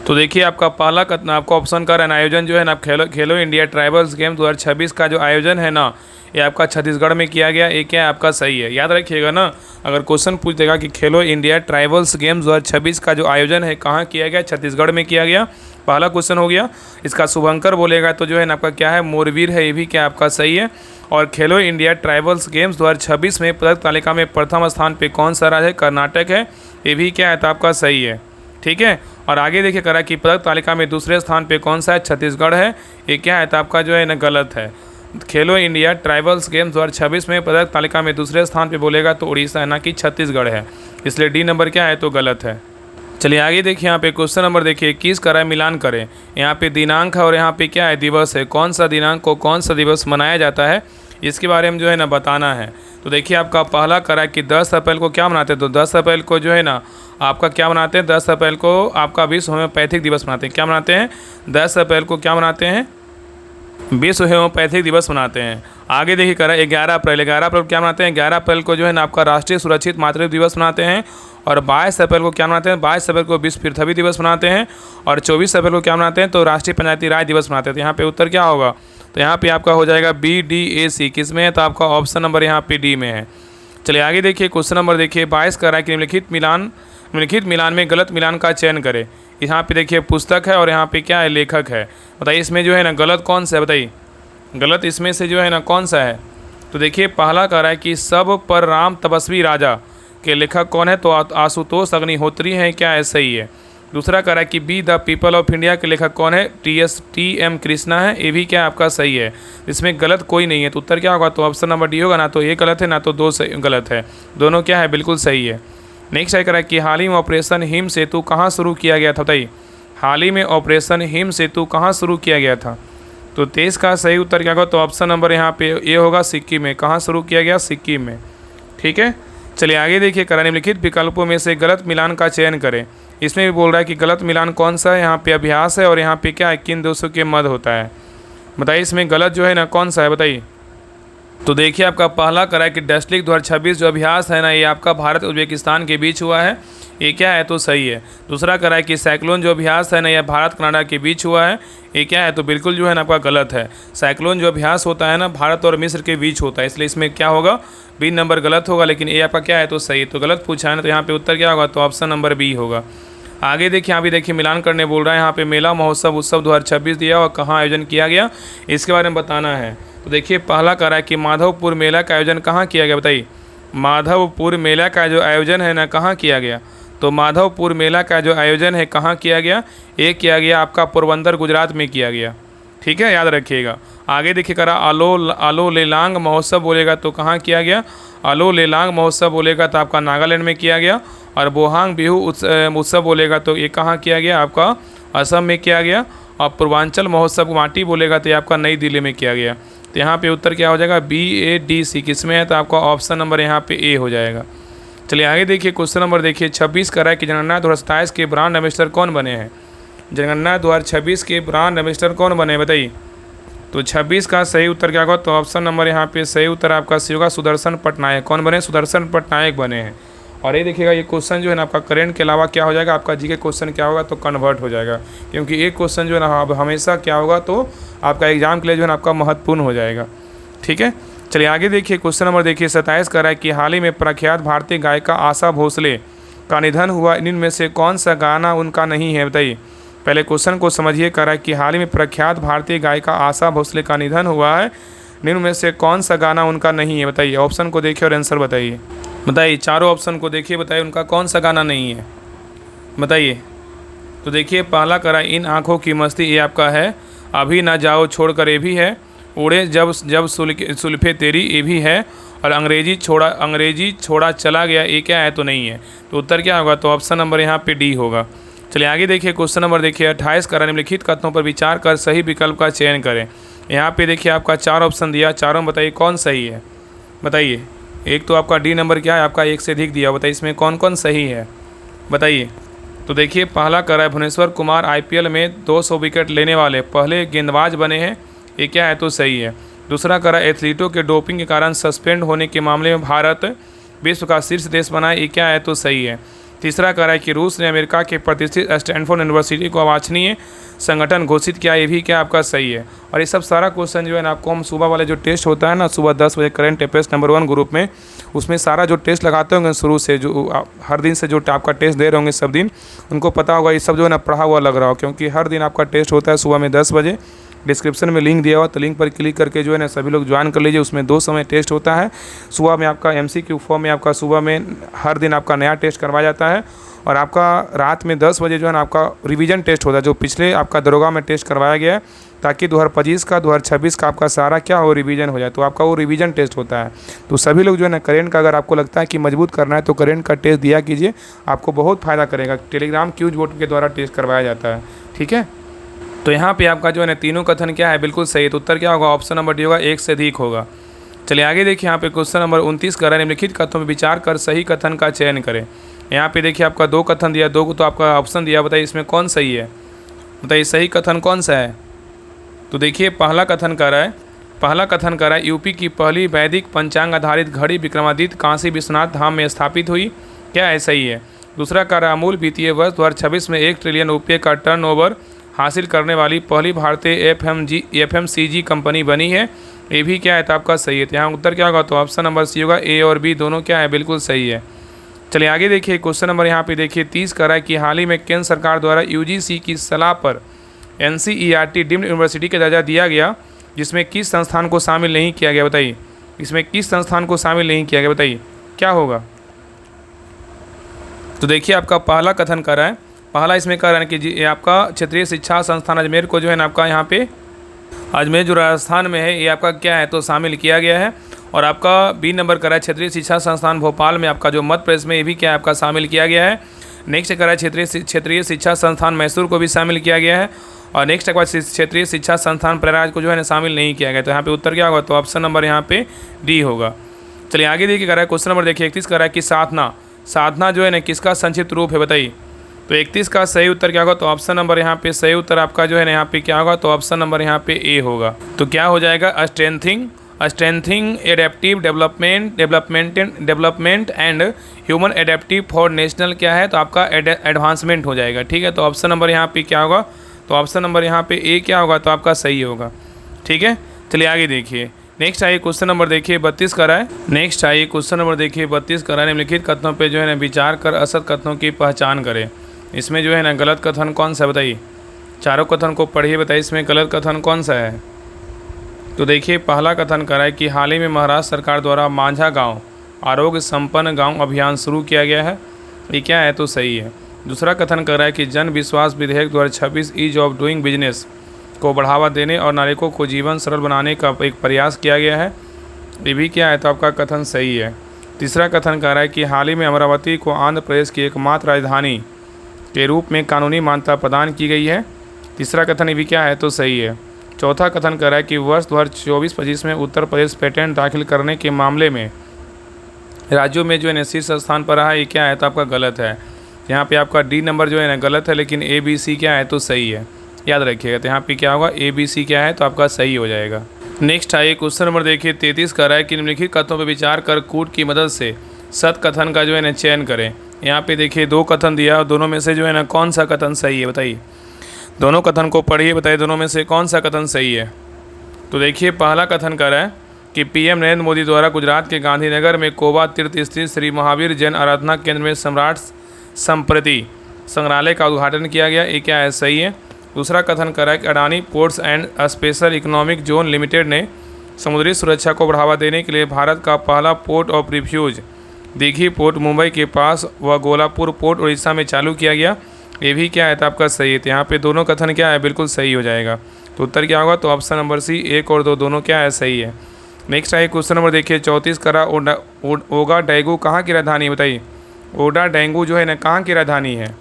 तो देखिए आपका पहला आपका ऑप्शन का आयोजन जो है ना खेलो इंडिया ट्राइबल्स गेम 2026 का जो आयोजन है ना, ये आपका छत्तीसगढ़ में किया गया, ये क्या है आपका सही है। याद रखिएगा ना, अगर क्वेश्चन पूछ देगा कि खेलो इंडिया ट्राइबल्स गेम्स 2026 का जो आयोजन है कहाँ किया गया, छत्तीसगढ़ में किया गया, पहला क्वेश्चन हो गया। इसका शुभंकर बोलेगा तो जो है ना आपका क्या है, मोरवीर है, ये भी क्या आपका सही है। और खेलो इंडिया ट्राइबल्स गेम्स 2026 में पदक तालिका में प्रथम स्थान पे कौन सा राज्य है, कर्नाटक है, ये भी क्या है, तो आपका सही है। ठीक है, और आगे देखिए करा कि पदक तालिका में दूसरे स्थान पे कौन सा है, छत्तीसगढ़ है, ये क्या है, तो आपका जो है ना गलत है। खेलो इंडिया ट्राइबल्स गेम्स 2026 में पदक तालिका में दूसरे स्थान पे बोलेगा तो उड़ीसा है, ना कि छत्तीसगढ़ है, इसलिए डी नंबर क्या है, तो गलत है। चलिए आगे देखिए, यहाँ पे क्वेश्चन नंबर देखिए 21 करा मिलान करें। यहाँ पे दिनांक है और यहाँ पे क्या है, दिवस है, कौन सा दिनांक को कौन सा दिवस मनाया जाता है, इसके बारे में जो है ना बताना है। तो देखिए आपका पहला करा कि 10 अप्रैल को क्या मनाते हैं, तो 10 अप्रैल को जो है ना आपका क्या मनाते हैं, 10 अप्रैल को आपका विश्व होम्योपैथिक दिवस मनाते हैं। क्या मनाते हैं, 10 अप्रैल को क्या मनाते हैं, विश्व होम्योपैथिक दिवस मनाते हैं। आगे देखिए करा 11 अप्रैल को क्या मनाते हैं, 11 अप्रैल को जो है ना आपका राष्ट्रीय सुरक्षित मातृत्व दिवस मनाते हैं। और 22 अप्रैल को क्या मनाते हैं, 22 अप्रैल को विश्व पृथ्वी दिवस मनाते हैं। और 24 अप्रैल को क्या मनाते हैं, तो राष्ट्रीय पंचायती राज दिवस मनाते हैं। तो यहाँ पे उत्तर क्या होगा, तो यहाँ पे आपका हो जाएगा BDAC, किस में है, तो आपका ऑप्शन नंबर यहाँ पे डी में है। चलिए आगे देखिए, क्वेश्चन नंबर देखिए 22 करा कि निम्नलिखित निम्नलिखित मिलान में गलत मिलान का चयन करें। यहाँ पे देखिए पुस्तक है और यहाँ पे क्या है, लेखक है। बताइए इसमें जो है ना गलत कौन सा है, बताइए गलत इसमें से जो है ना कौन सा है। तो देखिए पहला कह रहा है कि सब पर राम तपस्वी राजा के लेखक कौन है, तो आशुतोष अग्निहोत्री हैं, क्या है, सही है। दूसरा कह रहा है कि be the people of India के लेखक कौन है, टी एम कृष्णा है, ये भी क्या आपका सही है। इसमें गलत कोई नहीं है, तो उत्तर क्या होगा, तो ऑप्शन नंबर डी होगा। ना तो ये गलत है ना तो दो सही गलत है, दोनों क्या है, बिल्कुल सही है। नेक्स्ट है कह रहा है कि हाल ही में ऑपरेशन हिम सेतु कहाँ शुरू किया गया था, बताइए हाल ही में ऑपरेशन हिम सेतु कहाँ शुरू किया गया था। तो 23 का सही उत्तर क्या होगा, तो ऑप्शन नंबर यहाँ पे ए होगा, सिक्किम में। कहाँ शुरू किया गया, सिक्किम में। ठीक है, चलिए आगे देखिए, करा निम्नलिखित विकल्पों में से गलत मिलान का चयन करें। इसमें भी बोल रहा है कि गलत मिलान कौन सा है, यहाँ पे अभ्यास है और यहाँ पे क्या है, किन दोषों के मध्य होता है। बताइए इसमें गलत जो है ना कौन सा है, बताइए। तो देखिए आपका पहला करा है कि डस्टलिक 2026 जो अभ्यास है ना, ये आपका भारत उज्बेकिस्तान के बीच हुआ है, ये क्या है, तो सही है। दूसरा करा है कि साइक्लोन जो अभ्यास है ना, यह भारत कनाडा के बीच हुआ है, ये क्या है, तो बिल्कुल जो है ना आपका गलत है। साइक्लोन जो अभ्यास होता है ना, भारत और मिस्र के बीच होता है, इसलिए इसमें क्या होगा, बी नंबर गलत होगा, लेकिन ये आपका क्या है, तो सही। तो गलत पूछा है ना, तो यहाँ पे उत्तर क्या होगा, तो ऑप्शन नंबर बी होगा। आगे देखिए, यहाँ भी देखिए मिलान करने बोल रहा है। यहाँ पे मेला महोत्सव उत्सव 2026 दिया और कहाँ आयोजन किया गया, इसके बारे में बताना है। तो देखिए पहला कह रहा है कि माधवपुर मेला का आयोजन कहाँ किया गया, बताइए माधवपुर मेला का जो आयोजन है ना कहाँ किया गया। तो माधवपुर मेला का जो आयोजन है कहाँ किया गया, ये किया गया आपका पोरबंदर गुजरात में किया गया। ठीक है, याद रखिएगा। आगे देखिए करा आलो लेलांग महोत्सव बोलेगा तो कहाँ किया गया, आलो लेलांग महोत्सव बोलेगा तो आपका नागालैंड में किया गया। और बोहांग बिहू उत्सव बोलेगा तो ये कहाँ किया गया, आपका असम में किया गया। और पूर्वांचल महोत्सव माटी बोलेगा तो ये आपका नई दिल्ली में किया गया। तो यहाँ पे उत्तर क्या हो जाएगा, BADC किस में है, तो आपका ऑप्शन नंबर यहाँ पे ए हो जाएगा। चलिए आगे देखिए, क्वेश्चन नंबर देखिए 26 कह रहा है कि जनगणना 2027 के ब्रांड एम्बेसडर कौन बने हैं। जनगणना 2026 के ब्रांड एम्बेसडर कौन बने, बताइए। तो 26 का सही उत्तर क्या होगा, तो ऑप्शन नंबर यहाँ पे सही उत्तर आपका सी होगा, सुदर्शन पटनायक। कौन बने, सुदर्शन पटनायक बने हैं। और ये देखिएगा ये क्वेश्चन जो है ना आपका करेंट के अलावा क्या हो जाएगा, आपका जी के क्वेश्चन क्या होगा, तो कन्वर्ट हो जाएगा। क्योंकि एक क्वेश्चन जो है ना अब हमेशा क्या होगा, तो आपका एग्जाम के लिए जो है ना आपका महत्वपूर्ण हो जाएगा। ठीक है, चलिए आगे देखिए, क्वेश्चन नंबर देखिए 27 कर रहा है कि हाल ही में प्रख्यात भारतीय गायिका आशा भोसले का निधन हुआ, इनमें से कौन सा गाना उनका नहीं है, बताइए। पहले क्वेश्चन को समझिए, कर रहा है कि हाल ही में प्रख्यात भारतीय गायिका आशा भोसले का निधन हुआ है, निम्न में से कौन सा गाना उनका नहीं है, बताइए। ऑप्शन को देखिए और आंसर बताइए। बताइए चारों ऑप्शन को देखिए, बताइए उनका कौन सा गाना नहीं है, बताइए। तो देखिए पहला करा इन आँखों की मस्ती, ये आपका है। अभी ना जाओ छोड़कर, ये भी है। उड़े जब जब सुल्फे तेरी, ये भी है। और अंग्रेजी छोड़ा चला गया, ये क्या है, तो नहीं है। तो उत्तर क्या होगा, तो ऑप्शन नंबर यहाँ पे डी होगा। चलिए आगे देखिए, क्वेश्चन नंबर देखिए 28 करा निम्नलिखित कथनों पर विचार कर सही विकल्प का चयन करें। यहाँ पे देखिए आपका 4 ऑप्शन दिया, चारों में बताइए कौन सही है, बताइए। एक तो आपका डी नंबर क्या है, आपका एक से अधिक दिया, बताइए इसमें कौन कौन सही है, बताइए। तो देखिए पहला करा है भुवनेश्वर कुमार IPL में 200 विकेट लेने वाले पहले गेंदबाज बने हैं, ये क्या है, तो सही है। दूसरा करा एथलीटों के डोपिंग के कारण सस्पेंड होने के मामले में भारत विश्व का शीर्ष देश बना, ये क्या है, तो सही है। तीसरा करा है कि रूस ने अमेरिका के प्रतिष्ठित स्टैनफोर्ड यूनिवर्सिटी को अवांछनीय संगठन घोषित किया, ये भी क्या आपका सही है। और ये सब सारा क्वेश्चन जो है ना आपको हम सुबह वाले जो टेस्ट होता है ना, सुबह 10 बजे करंट अफेयर्स नंबर 1 ग्रुप में, उसमें सारा जो टेस्ट लगाते होंगे शुरू से, जो हर दिन से जो आपका टेस्ट दे रहे होंगे सब दिन, उनको पता होगा ये सब जो है ना पढ़ा हुआ लग रहा हो। क्योंकि हर दिन आपका टेस्ट होता है सुबह में 10 बजे। डिस्क्रिप्शन में लिंक दिया हुआ, तो लिंक पर क्लिक करके जो है ना सभी लोग ज्वाइन कर लीजिए। उसमें 2 समय टेस्ट होता है। सुबह में आपका MCQ फॉर्म में आपका सुबह में हर दिन आपका नया टेस्ट करवाया जाता है। और आपका रात में 10 बजे जो है ना आपका रिवीजन टेस्ट होता है, जो पिछले आपका दरोगा में टेस्ट करवाया गया है, ताकि 2025 का 2026 का आपका सारा क्या हो, रिवीजन हो जाए। तो आपका वो रिवीजन टेस्ट होता है। तो सभी लोग जो है ना करेंट का अगर आपको लगता है कि मजबूत करना है, तो करेंट का टेस्ट दिया कीजिए, आपको बहुत फ़ायदा करेगा। टेलीग्राम क्यूज बोर्ड के द्वारा टेस्ट करवाया जाता है। ठीक है, तो यहाँ पे आपका जो है ना तीनों कथन क्या है, बिल्कुल सही है। तो उत्तर क्या होगा, ऑप्शन नंबर डी होगा, एक से अधिक होगा। चलिए आगे देखिए, यहाँ पे क्वेश्चन नंबर 29 कर रहा है निम्नलिखित कथनों पर विचार कर सही कथन का चयन करें। यहाँ पे देखिए आपका 2 कथन दिया, 2 को तो आपका ऑप्शन दिया, बताइए इसमें कौन सही है, बताइए सही कथन कौन सा है। तो देखिए पहला कथन कर रहा है यूपी की पहली वैदिक पंचांग आधारित घड़ी विक्रमादित्य काशी विश्वनाथ धाम में स्थापित हुई, क्या है, सही है। दूसरा कह रहा है अमूल वित्तीय वर्ष 2026 में 1 ट्रिलियन रुपये का टर्नओवर हासिल करने वाली पहली भारतीय FMCG कंपनी बनी है, ये भी क्या है, तो आपका सही है। तो यहाँ उत्तर क्या होगा, तो ऑप्शन नंबर सी होगा, ए और बी दोनों क्या है, बिल्कुल सही है। चलिए आगे देखिए, क्वेश्चन नंबर यहाँ पे देखिए 30 कह रहा है कि हाल ही में केंद्र सरकार द्वारा यूजीसी की सलाह पर एनसीईआरटी डीम्ड यूनिवर्सिटी का दर्जा दिया गया, जिसमें किस संस्थान को शामिल नहीं किया गया बताइए। इसमें किस संस्थान को शामिल नहीं किया गया बताइए, क्या होगा। तो देखिए आपका पहला कथन कर रहा है, पहला इसमें कह रहा है कि जी ये आपका क्षेत्रीय शिक्षा संस्थान अजमेर को जो है ना आपका यहाँ पे अजमेर जो राजस्थान में है ये आपका क्या है तो शामिल किया गया है। और आपका बी नंबर करा है क्षेत्रीय शिक्षा संस्थान भोपाल में आपका जो मध्य प्रदेश में ये भी क्या है आपका शामिल किया गया है। नेक्स्ट करा है क्षेत्रीय शिक्षा संस्थान मैसूर को भी शामिल किया गया है। और नेक्स्ट के बाद क्षेत्रीय शिक्षा संस्थान प्रयागराज को जो है ना शामिल नहीं किया गया। तो यहाँ पे उत्तर क्या होगा, तो ऑप्शन नंबर यहाँ पे डी होगा। चलिए आगे देखिए करा है क्वेश्चन नंबर देखिए 31 करा है कि साधना जो है ना किसका संक्षिप्त रूप है बताइए। तो 31 का सही उत्तर क्या होगा, तो ऑप्शन नंबर यहाँ पे सही उत्तर आपका जो है ना यहाँ पे क्या होगा, तो ऑप्शन नंबर यहाँ पे ए होगा। तो क्या हो जाएगा, strengthening adaptive development and human adaptive for national क्या है, तो आपका एडवांसमेंट हो जाएगा। ठीक है, तो ऑप्शन नंबर यहाँ पे क्या होगा, तो ऑप्शन नंबर यहाँ पे ए क्या होगा, तो आपका सही होगा। ठीक है, चलिए आगे देखिए। नेक्स्ट आइए क्वेश्चन नंबर देखिए 32 करा है। नेक्स्ट आइए क्वेश्चन नंबर देखिए 32 करा है, निम्नलिखित कथनों पे जो है ना विचार कर असत कथनों की पहचान करें। इसमें जो है ना गलत कथन कौन सा बताइए, चारों कथन को पढ़िए बताइए इसमें गलत कथन कौन सा है। तो देखिए पहला कथन करा है कि हाल ही में महाराष्ट्र सरकार द्वारा मांझा गांव आरोग्य संपन्न गांव अभियान शुरू किया गया है, ये क्या है तो सही है। दूसरा कथन कर रहा है कि जन विश्वास विधेयक 2026 ईज ऑफ डूइंग बिजनेस को बढ़ावा देने और नागरिकों को जीवन सरल बनाने का एक प्रयास किया गया है, ये भी क्या है तो आपका कथन सही है। तीसरा कथन कर रहा है कि हाल ही में अमरावती को आंध्र प्रदेश की एकमात्र राजधानी के रूप में कानूनी मान्यता प्रदान की गई है, तीसरा कथन ये भी क्या है तो सही है। चौथा कथन कर रहा है कि वर्ष 2024-25 में उत्तर प्रदेश पेटेंट दाखिल करने के मामले में राज्यों में जो है ना शीर्ष स्थान पर रहा है, ये क्या है तो आपका गलत है। यहाँ पे आपका डी नंबर जो है ना गलत है, लेकिन ए बी सी क्या है तो सही है, याद रखिएगा। तो यहाँ पे क्या होगा, ए बी सी क्या है तो आपका सही हो जाएगा। नेक्स्ट आइए क्वेश्चन नंबर देखिए 33 कर रहा है कि निम्नलिखित कथनों पर विचार कर कूट की मदद से सत कथन का जो है ना चयन करें। यहाँ पे देखिए दो कथन दिया और दोनों में से जो है ना कौन सा कथन सही है बताइए। दोनों कथन को पढ़िए बताइए दोनों में से कौन सा कथन सही है। तो देखिए पहला कथन कर रहा है कि पीएम नरेंद्र मोदी द्वारा गुजरात के गांधीनगर में कोबा तीर्थ स्थित श्री महावीर जैन आराधना केंद्र में सम्राट संप्रति संग्रहालय का उद्घाटन किया गया, ये क्या है सही है। दूसरा कथन कर रहा है कि Adani ports and special economic zone limited ने समुद्री सुरक्षा को बढ़ावा देने के लिए भारत का पहला port of refuge Dighi port Mumbai के पास व गोलापुर पोर्ट उड़ीसा में चालू किया गया, ये भी क्या है तो आपका सही है। तो यहाँ पे दोनों कथन क्या है बिल्कुल सही हो जाएगा। तो उत्तर क्या होगा, तो ऑप्शन नंबर सी 1 और 2 दोनों क्या है सही है। नेक्स्ट आइए क्वेश्चन नंबर देखिए 34 करा ओगा डेंगू कहाँ की राजधानी है बताइए। ओडा डेंगू जो है ना कहाँ की राजधानी है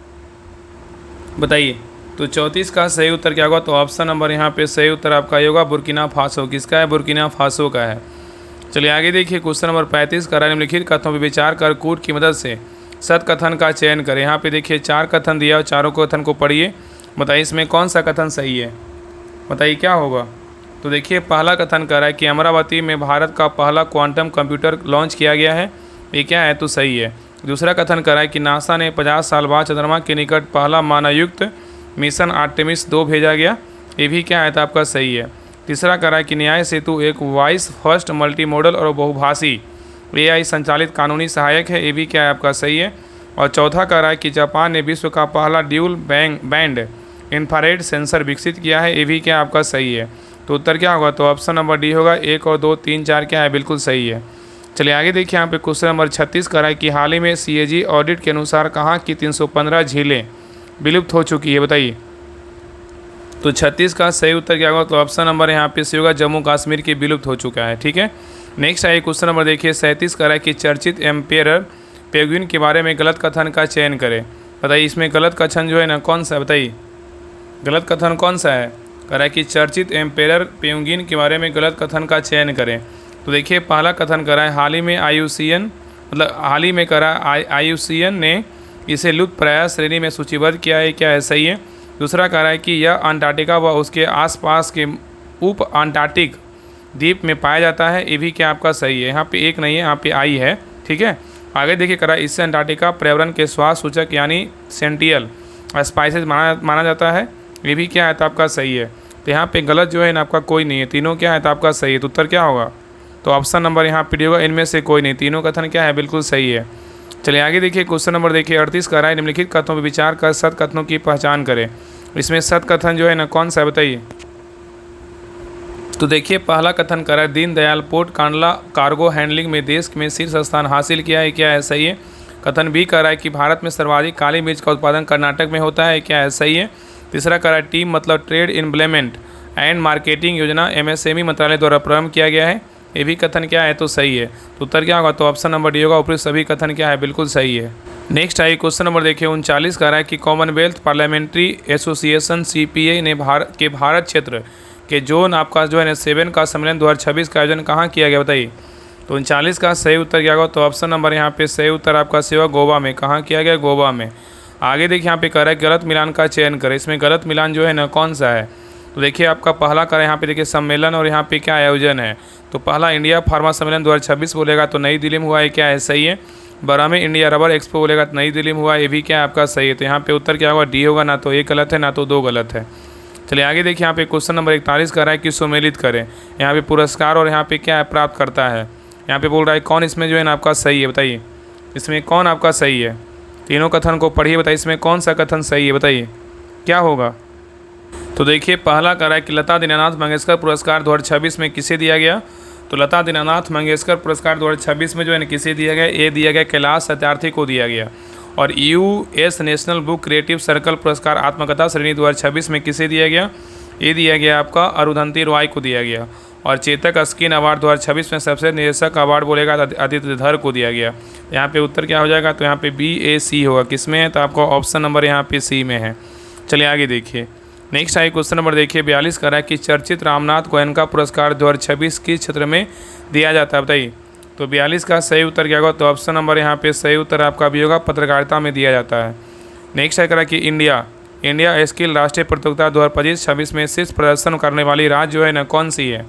बताइए। तो 34 का सही उत्तर क्या होगा, तो ऑप्शन नंबर यहाँ पे सही उत्तर आपका होगा बुर्किना फासो। किसका है, बुर्किना फासो का है। चलिए आगे देखिए क्वेश्चन नंबर 35 करा निम्नलिखित कथनों पर विचार कर कूट की मदद से सत कथन का चयन करें। यहाँ पे देखिए 4 कथन दिया और चारों कथन को पढ़िए बताइए इसमें कौन सा कथन सही है, बताइए क्या होगा। तो देखिए पहला कथन कर रहा है कि अमरावती में भारत का पहला क्वांटम कंप्यूटर लॉन्च किया गया है, ये क्या है तो सही है। दूसरा कथन कर रहा है कि नासा ने 50 साल बाद चंद्रमा के निकट पहला मानवयुक्त मिशन आर्टेमिस 2 भेजा गया, ये भी क्या है तो आपका सही है। तीसरा कर रहा है कि न्याय सेतु एक वॉइस फर्स्ट मल्टी मॉडल और बहुभाषी AI संचालित कानूनी सहायक है, ये भी क्या है आपका सही है। और चौथा कह रहा है कि जापान ने विश्व का पहला ड्यूल बैंड इंफ्रारेड सेंसर विकसित किया है, ये भी क्या आपका सही है। तो उत्तर क्या होगा, तो ऑप्शन नंबर डी होगा। 1 और 2 3 4 क्या है बिल्कुल सही है। चलिए आगे देखिए यहाँ पे क्वेश्चन नंबर 36 कह रहा है कि हाल ही में CAG ऑडिट के अनुसार कहाँ की 315 झीलें विलुप्त हो चुकी है बताइए। तो 36 का सही उत्तर क्या होगा, तो ऑप्शन नंबर यहाँ पे सही होगा, जम्मू कश्मीर की विलुप्त हो चुका है। ठीक है, नेक्स्ट आइए क्वेश्चन नंबर देखिए 37 कह रहा है कि चर्चित एम्पेयर पेंगुइन के बारे में गलत कथन का चयन करें। बताइए इसमें गलत कथन जो है ना कौन सा है बताइए, गलत कथन कौन सा है। कह रहा है कि चर्चित एम्पेयर पेंगुइन के बारे में गलत कथन का चयन करें। तो देखिए पहला कथन कर रहा है हाल ही में IUCN ने इसे लुप्त प्राय श्रेणी में सूचीबद्ध किया है, क्या है सही है। दूसरा कह रहा है कि यह अंटार्कटिका व उसके आसपास के उप अंटार्कटिक द्वीप में पाया जाता है, ये भी क्या आपका सही है। यहाँ पे एक नहीं है, यहाँ पे आई है। ठीक है, आगे देखिए करा इससे अंटार्कटिका पर्यावरण के स्वास्थ्य सूचक यानी सेंटियल स्पाइसेस माना जाता है, ये भी क्या है तो आपका सही है। तो यहाँ पे गलत जो है ना आपका कोई नहीं है, तीनों क्या है तो आपका सही है। तो उत्तर क्या होगा, तो ऑप्शन नंबर यहाँ पे होगा इनमें से कोई नहीं, तीनों कथन क्या है बिल्कुल सही है। चलिए आगे देखिए, क्वेश्चन नंबर देखिए 38 का है, निम्नलिखित कथनों पर विचार कर सत्य कथनों की पहचान करें। इसमें सत्य कथन जो है ना कौन सा है बताइए। तो देखिए पहला कथन करा है, Deendayal port Kandla cargo handling में देश में शीर्ष स्थान हासिल किया है, क्या है सही है। कथन बी कर रहा है कि भारत में सर्वाधिक काली मिर्च का उत्पादन कर्नाटक में होता है, क्या है सही है। तीसरा कर रहा है, टीम मतलब ट्रेड इम्प्लीमेंट एंड मार्केटिंग योजना एमएसएमई मंत्रालय द्वारा प्रारंभ किया गया है, ये भी कथन क्या है तो सही है। तो उत्तर क्या होगा, तो ऑप्शन नंबर डी होगा, ऊपरी सभी कथन क्या है बिल्कुल सही है। नेक्स्ट आइए क्वेश्चन नंबर देखिए 39 का है कि कॉमनवेल्थ पार्लियामेंट्री एसोसिएशन सीपीए ने भारत क्षेत्र के जोन आपका जो है ना 7 का सम्मेलन 2026 का आयोजन कहाँ किया गया बताइए। तो 39 का सही उत्तर क्या होगा, तो ऑप्शन नंबर यहाँ पे सही उत्तर आपका सही होगा, गोवा में। कहाँ किया गया, गोवा में। आगे देखिए यहाँ पे कह रहा है गलत मिलान का चयन करें, इसमें गलत मिलान जो है ना कौन सा है। तो देखिए आपका पहला कर यहाँ पे देखिए सम्मेलन और यहाँ पे क्या आयोजन है। तो पहला इंडिया फार्मा सम्मेलन 2026 बोलेगा तो नई दिल्ली में हुआ है, क्या है सही है। 12 में इंडिया रबर एक्सपो बोलेगा तो नई दिल्ली में हुआ, ये भी क्या है आपका सही है। तो यहाँ पे उत्तर क्या होगा, डी होगा, ना तो एक गलत है ना तो दो गलत है। चलिए आगे देखिए यहाँ पे क्वेश्चन नंबर 41 कर रहा है कि सुमेलित करें, यहाँ पे पुरस्कार और यहाँ पे क्या है प्राप्त करता है। यहाँ पे बोल रहा है कौन इसमें जो है ना आपका सही है बताइए, इसमें कौन आपका सही है। तीनों कथन को पढ़िए, बताइए इसमें कौन सा कथन सही है, बताइए क्या होगा। तो देखिए पहला कह रहा है कि लता दीनानाथ मंगेशकर पुरस्कार 2026 में किसे दिया गया। तो लता दीनानाथ मंगेशकर पुरस्कार 2026 में जो है ना किसे दिया गया, ये दिया गया कैलाश सत्यार्थी को दिया गया। और US national book creative circle पुरस्कार आत्मकथा श्रेणी 2026 में किसे दिया गया, ये दिया गया आपका अरुंधति रॉय को दिया गया। और चेतक स्किन अवार्ड 2026 में सबसे निदेशक अवार्ड बोलेगा आदित्य धर को दिया गया। यहाँ पे उत्तर क्या हो जाएगा, तो यहाँ पे BAC होगा, किसमें है, तो आपका ऑप्शन नंबर यहाँ पे सी में है। चलिए आगे देखिए नेक्स्ट आइए क्वेश्चन नंबर देखिए 42 का है कि चर्चित रामनाथ गोयनका पुरस्कार 2026 किस क्षेत्र में दिया जाता है बताइए। तो 42 का सही उत्तर क्या होगा, तो ऑप्शन नंबर यहाँ पे सही उत्तर आपका भी होगा, पत्रकारिता में दिया जाता है। नेक्स्ट है करा कि इंडिया स्किल राष्ट्रीय प्रतियोगिता 2025-26 में शीर्ष प्रदर्शन करने वाली राज्य जो है ना कौन सी है।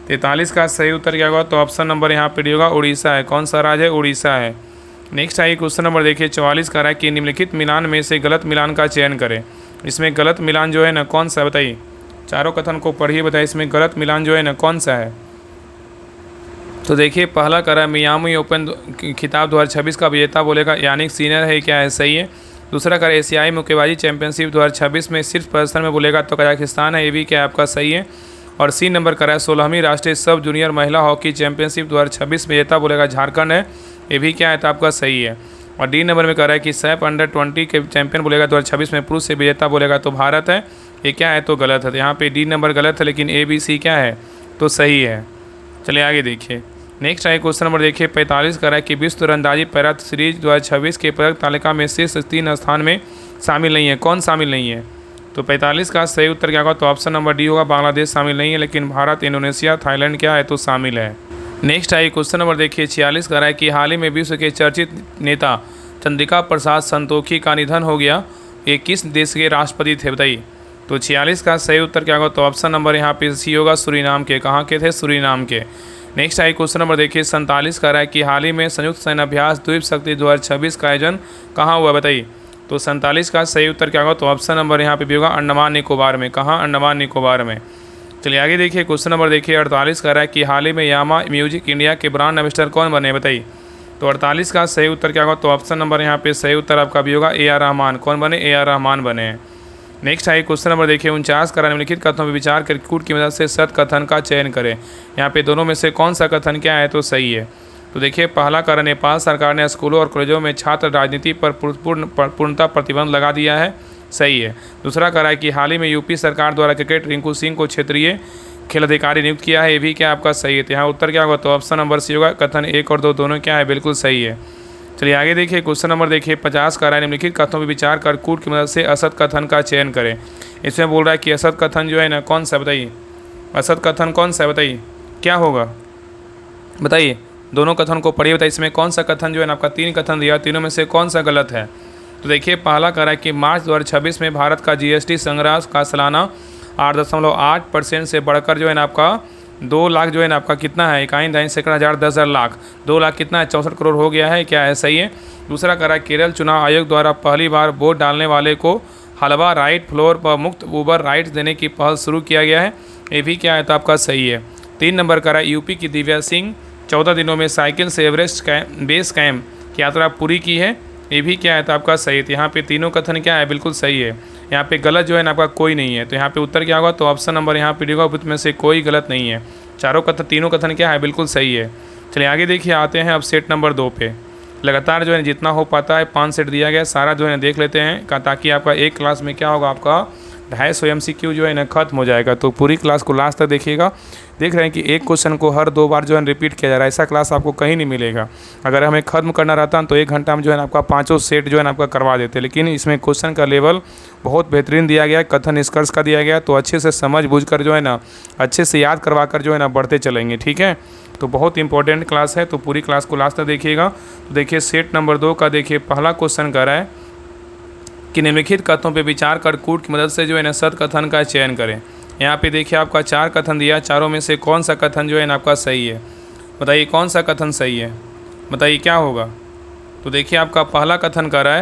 43 का सही उत्तर क्या होगा, तो ऑप्शन नंबर यहाँ पे होगा उड़ीसा है। कौन सा राज्य है, उड़ीसा है। नेक्स्ट आइए क्वेश्चन नंबर देखिए 44 का है कि निम्नलिखित मिलान में से गलत मिलान का चयन करें। इसमें गलत मिलान जो है ना कौन सा है बताइए, चारों कथन को पढ़िए, बताइए इसमें गलत मिलान जो है ना कौन सा है। तो देखिए पहला कर रहा है मियामी ओपन खिताब 2026 का विजेता बोलेगा यानिक सीनियर है, क्या है सही है। दूसरा कर एशियाई मुक्केबाजी चैंपियनशिप 2026 में सिर्फ प्रदर्शन में बोलेगा तो कजाकिस्तान है, ये भी क्या आपका सही है। और सी नंबर कर रहा है 16वीं राष्ट्रीय सब जूनियर महिला हॉकी चैंपियनशिप 2026 विजेता बोलेगा झारखंड है, ये भी क्या है तो आपका सही है। और डी नंबर में कह रहा है कि सैप अंडर-20 के चैंपियन बोलेगा 2026 में पुरुष से विजेता बोलेगा तो भारत है, ये क्या है तो गलत है। तो यहाँ पे डी नंबर गलत है, लेकिन ABC क्या है तो सही है। चलिए आगे देखिए नेक्स्ट आइए क्वेश्चन नंबर देखिए 45 का है कि विश्व तीरंदाजी पैरा सीरीज 2026 के पदक तालिका में शीर्ष 3 स्थान में शामिल नहीं है, कौन शामिल नहीं है। तो 45 का सही उत्तर क्या होगा, तो ऑप्शन नंबर डी होगा, बांग्लादेश शामिल नहीं है, लेकिन भारत, इंडोनेशिया, थाईलैंड क्या है तो शामिल है। नेक्स्ट आइए क्वेश्चन नंबर देखिए 46 का है कि हाल ही में विश्व के चर्चित नेता चंद्रिका प्रसाद संतोखी का निधन हो गया, ये किस देश के राष्ट्रपति थे बताइए। तो 46 का सही उत्तर क्या होगा, तो ऑप्शन नंबर यहाँ पे सी होगा, सूरीनाम के। कहाँ के थे, सूरीनाम के। नेक्स्ट आइए क्वेश्चन नंबर देखिए 47 का है कि हाल ही में संयुक्त सैन्य अभ्यास द्वीप शक्ति 2026 का आयोजन कहाँ हुआ बताइए। तो 47 का सही उत्तर क्या होगा, तो ऑप्शन नंबर यहाँ पे भी होगा, अंडमान निकोबार में। कहाँ, अंडमान निकोबार में। चलिए आगे देखिए क्वेश्चन नंबर देखिए 48 का है कि हाल ही में यामा म्यूजिक इंडिया के ब्रांड एम्बेसडर कौन बने बताइए। तो 48 का सही उत्तर क्या होगा, तो ऑप्शन नंबर यहाँ पे सही उत्तर आपका भी होगा, AR रहमान। कौन बने, AR रहमान बने हैं। नेक्स्ट आइए क्वेश्चन नंबर देखिए 49 का निम्नलिखित कथनों पर विचार कर कूट की मदद से सत्य कथन का चयन करें। यहाँ पे दोनों में से कौन सा कथन क्या है तो सही है। तो देखिए पहला कारण नेपाल सरकार ने स्कूलों और कॉलेजों में छात्र राजनीति पर पूर्णतः प्रतिबंध लगा दिया है, सही है। दूसरा कह रहा है कि हाल ही में यूपी सरकार द्वारा क्रिकेट रिंकू सिंह को क्षेत्रीय खेल अधिकारी नियुक्त किया है, ये भी क्या आपका सही है। तो यहाँ उत्तर क्या होगा, तो ऑप्शन नंबर सी होगा, कथन 1 और 2 दोनों क्या है बिल्कुल सही है। चलिए आगे देखिए क्वेश्चन नंबर देखिए 50 का है निम्नलिखित कथनों पर विचार कर कूट की मदद से असत कथन का चयन करें। इसमें बोल रहा है कि असत कथन जो है ना कौन सा बताइए, असत कथन कौन सा है बताइए, क्या होगा बताइए। दोनों कथन को पढ़िए, बताइए इसमें कौन सा कथन जो है ना आपका 3 कथन दिया, तीनों में से कौन सा गलत है। तो देखिए पहला कह रहा है कि मार्च 2026 में भारत का GST संग्रह का सालाना 8.8% से बढ़कर जो है ना आपका 2 लाख जो है ना आपका कितना है, 1.10 लाख 2 लाख कितना है 64 करोड़ हो गया है, क्या है सही है। दूसरा कह रहा है केरल चुनाव आयोग द्वारा पहली बार वोट डालने वाले को हलवा राइट फ्लोर पर मुफ्त ऊबर राइट्स देने की पहल शुरू किया गया है, ये भी क्या है तो आपका सही है। 3 नंबर कह रहा है यूपी की दिव्या सिंह 14 दिनों में साइकिल से एवरेस्ट बेस कैंप की यात्रा पूरी की है, ये भी क्या है तो आपका सही है। तो यहाँ पे तीनों कथन क्या है, बिल्कुल सही है। यहाँ पे गलत जो है ना आपका कोई नहीं है। तो यहाँ पे उत्तर क्या होगा, तो ऑप्शन नंबर यहाँ पे होगा में से कोई गलत नहीं है। चारों कथन, तीनों कथन क्या है, बिल्कुल सही है। चलिए आगे देखिए, आते हैं अब सेट नंबर 2 पे। लगातार जो है जितना हो पाता है 5 सेट दिया गया, सारा जो है देख लेते हैं ताकि आपका एक क्लास में क्या होगा, आपका 250 MCQ जो है ना खत्म हो जाएगा। तो पूरी क्लास को लास्ट तक देखिएगा। देख रहे हैं कि एक क्वेश्चन को हर 2 बार जो है रिपीट किया जा रहा है, ऐसा क्लास आपको कहीं नहीं मिलेगा। अगर हमें खत्म करना रहता तो 1 घंटा में जो है आपका 5 सेट जो है आपका करवा देते, लेकिन इसमें क्वेश्चन का लेवल बहुत बेहतरीन दिया गया है, कथन निष्कर्ष का दिया गया। तो अच्छे से समझ बूझ कर जो है ना, अच्छे से याद करवा कर जो है ना बढ़ते चलेंगे, ठीक है। तो बहुत इंपॉर्टेंट क्लास है, तो पूरी क्लास को लास्ट तक देखिएगा। तो देखिए सेट नंबर 2 का देखिए पहला क्वेश्चन कर रहा है कि निम्नलिखित कथनों पे विचार कर कूट की मदद से जो है ना सत कथन का चयन करें। यहाँ पे देखिए आपका 4 कथन दिया, चारों में से कौन सा कथन जो है ना आपका सही है, बताइए कौन सा कथन सही है, बताइए क्या होगा। तो देखिए आपका पहला कथन कर रहा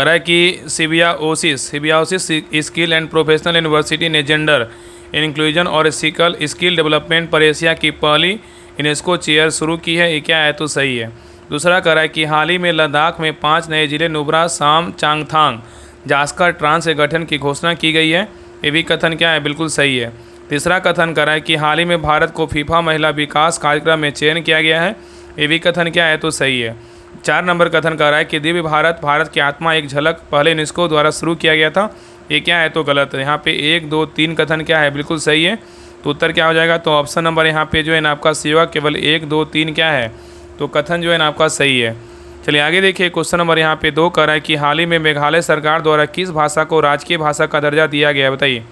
है कि सिबियाओसिस स्किल एंड प्रोफेशनल यूनिवर्सिटी ने जेंडर इंक्लूजन और स्किल डेवलपमेंट पर एशिया की पहली यूनेस्को चेयर शुरू की है, ये क्या है तो सही है। दूसरा कह रहा है कि हाल ही में लद्दाख में 5 नए जिले नुब्रा, साम, चांगथांग, जास्कर, ट्रांस के गठन की घोषणा की गई है, ये भी कथन क्या है, बिल्कुल सही है। तीसरा कथन कर रहा है कि हाल ही में भारत को फीफा महिला विकास कार्यक्रम में चयन किया गया है, ये भी कथन क्या है तो सही है। 4 नंबर कथन कर रहा है कि दिव्य भारत की आत्मा एक झलक पहले यूनेस्को द्वारा शुरू किया गया था, ये क्या है तो गलत है। यहाँ पे 1, 2, 3 कथन क्या है, बिल्कुल सही है। तो उत्तर क्या हो जाएगा, तो ऑप्शन नंबर यहाँ पे जो है ना आपका सी होगा, केवल 1, 2, 3 क्या है तो कथन जो है ना आपका सही है। चलिए आगे देखिए, क्वेश्चन नंबर यहाँ पे 2 कर रहा है कि हाल ही में मेघालय सरकार द्वारा किस भाषा को राजकीय भाषा का दर्जा दिया गया है, बताइए।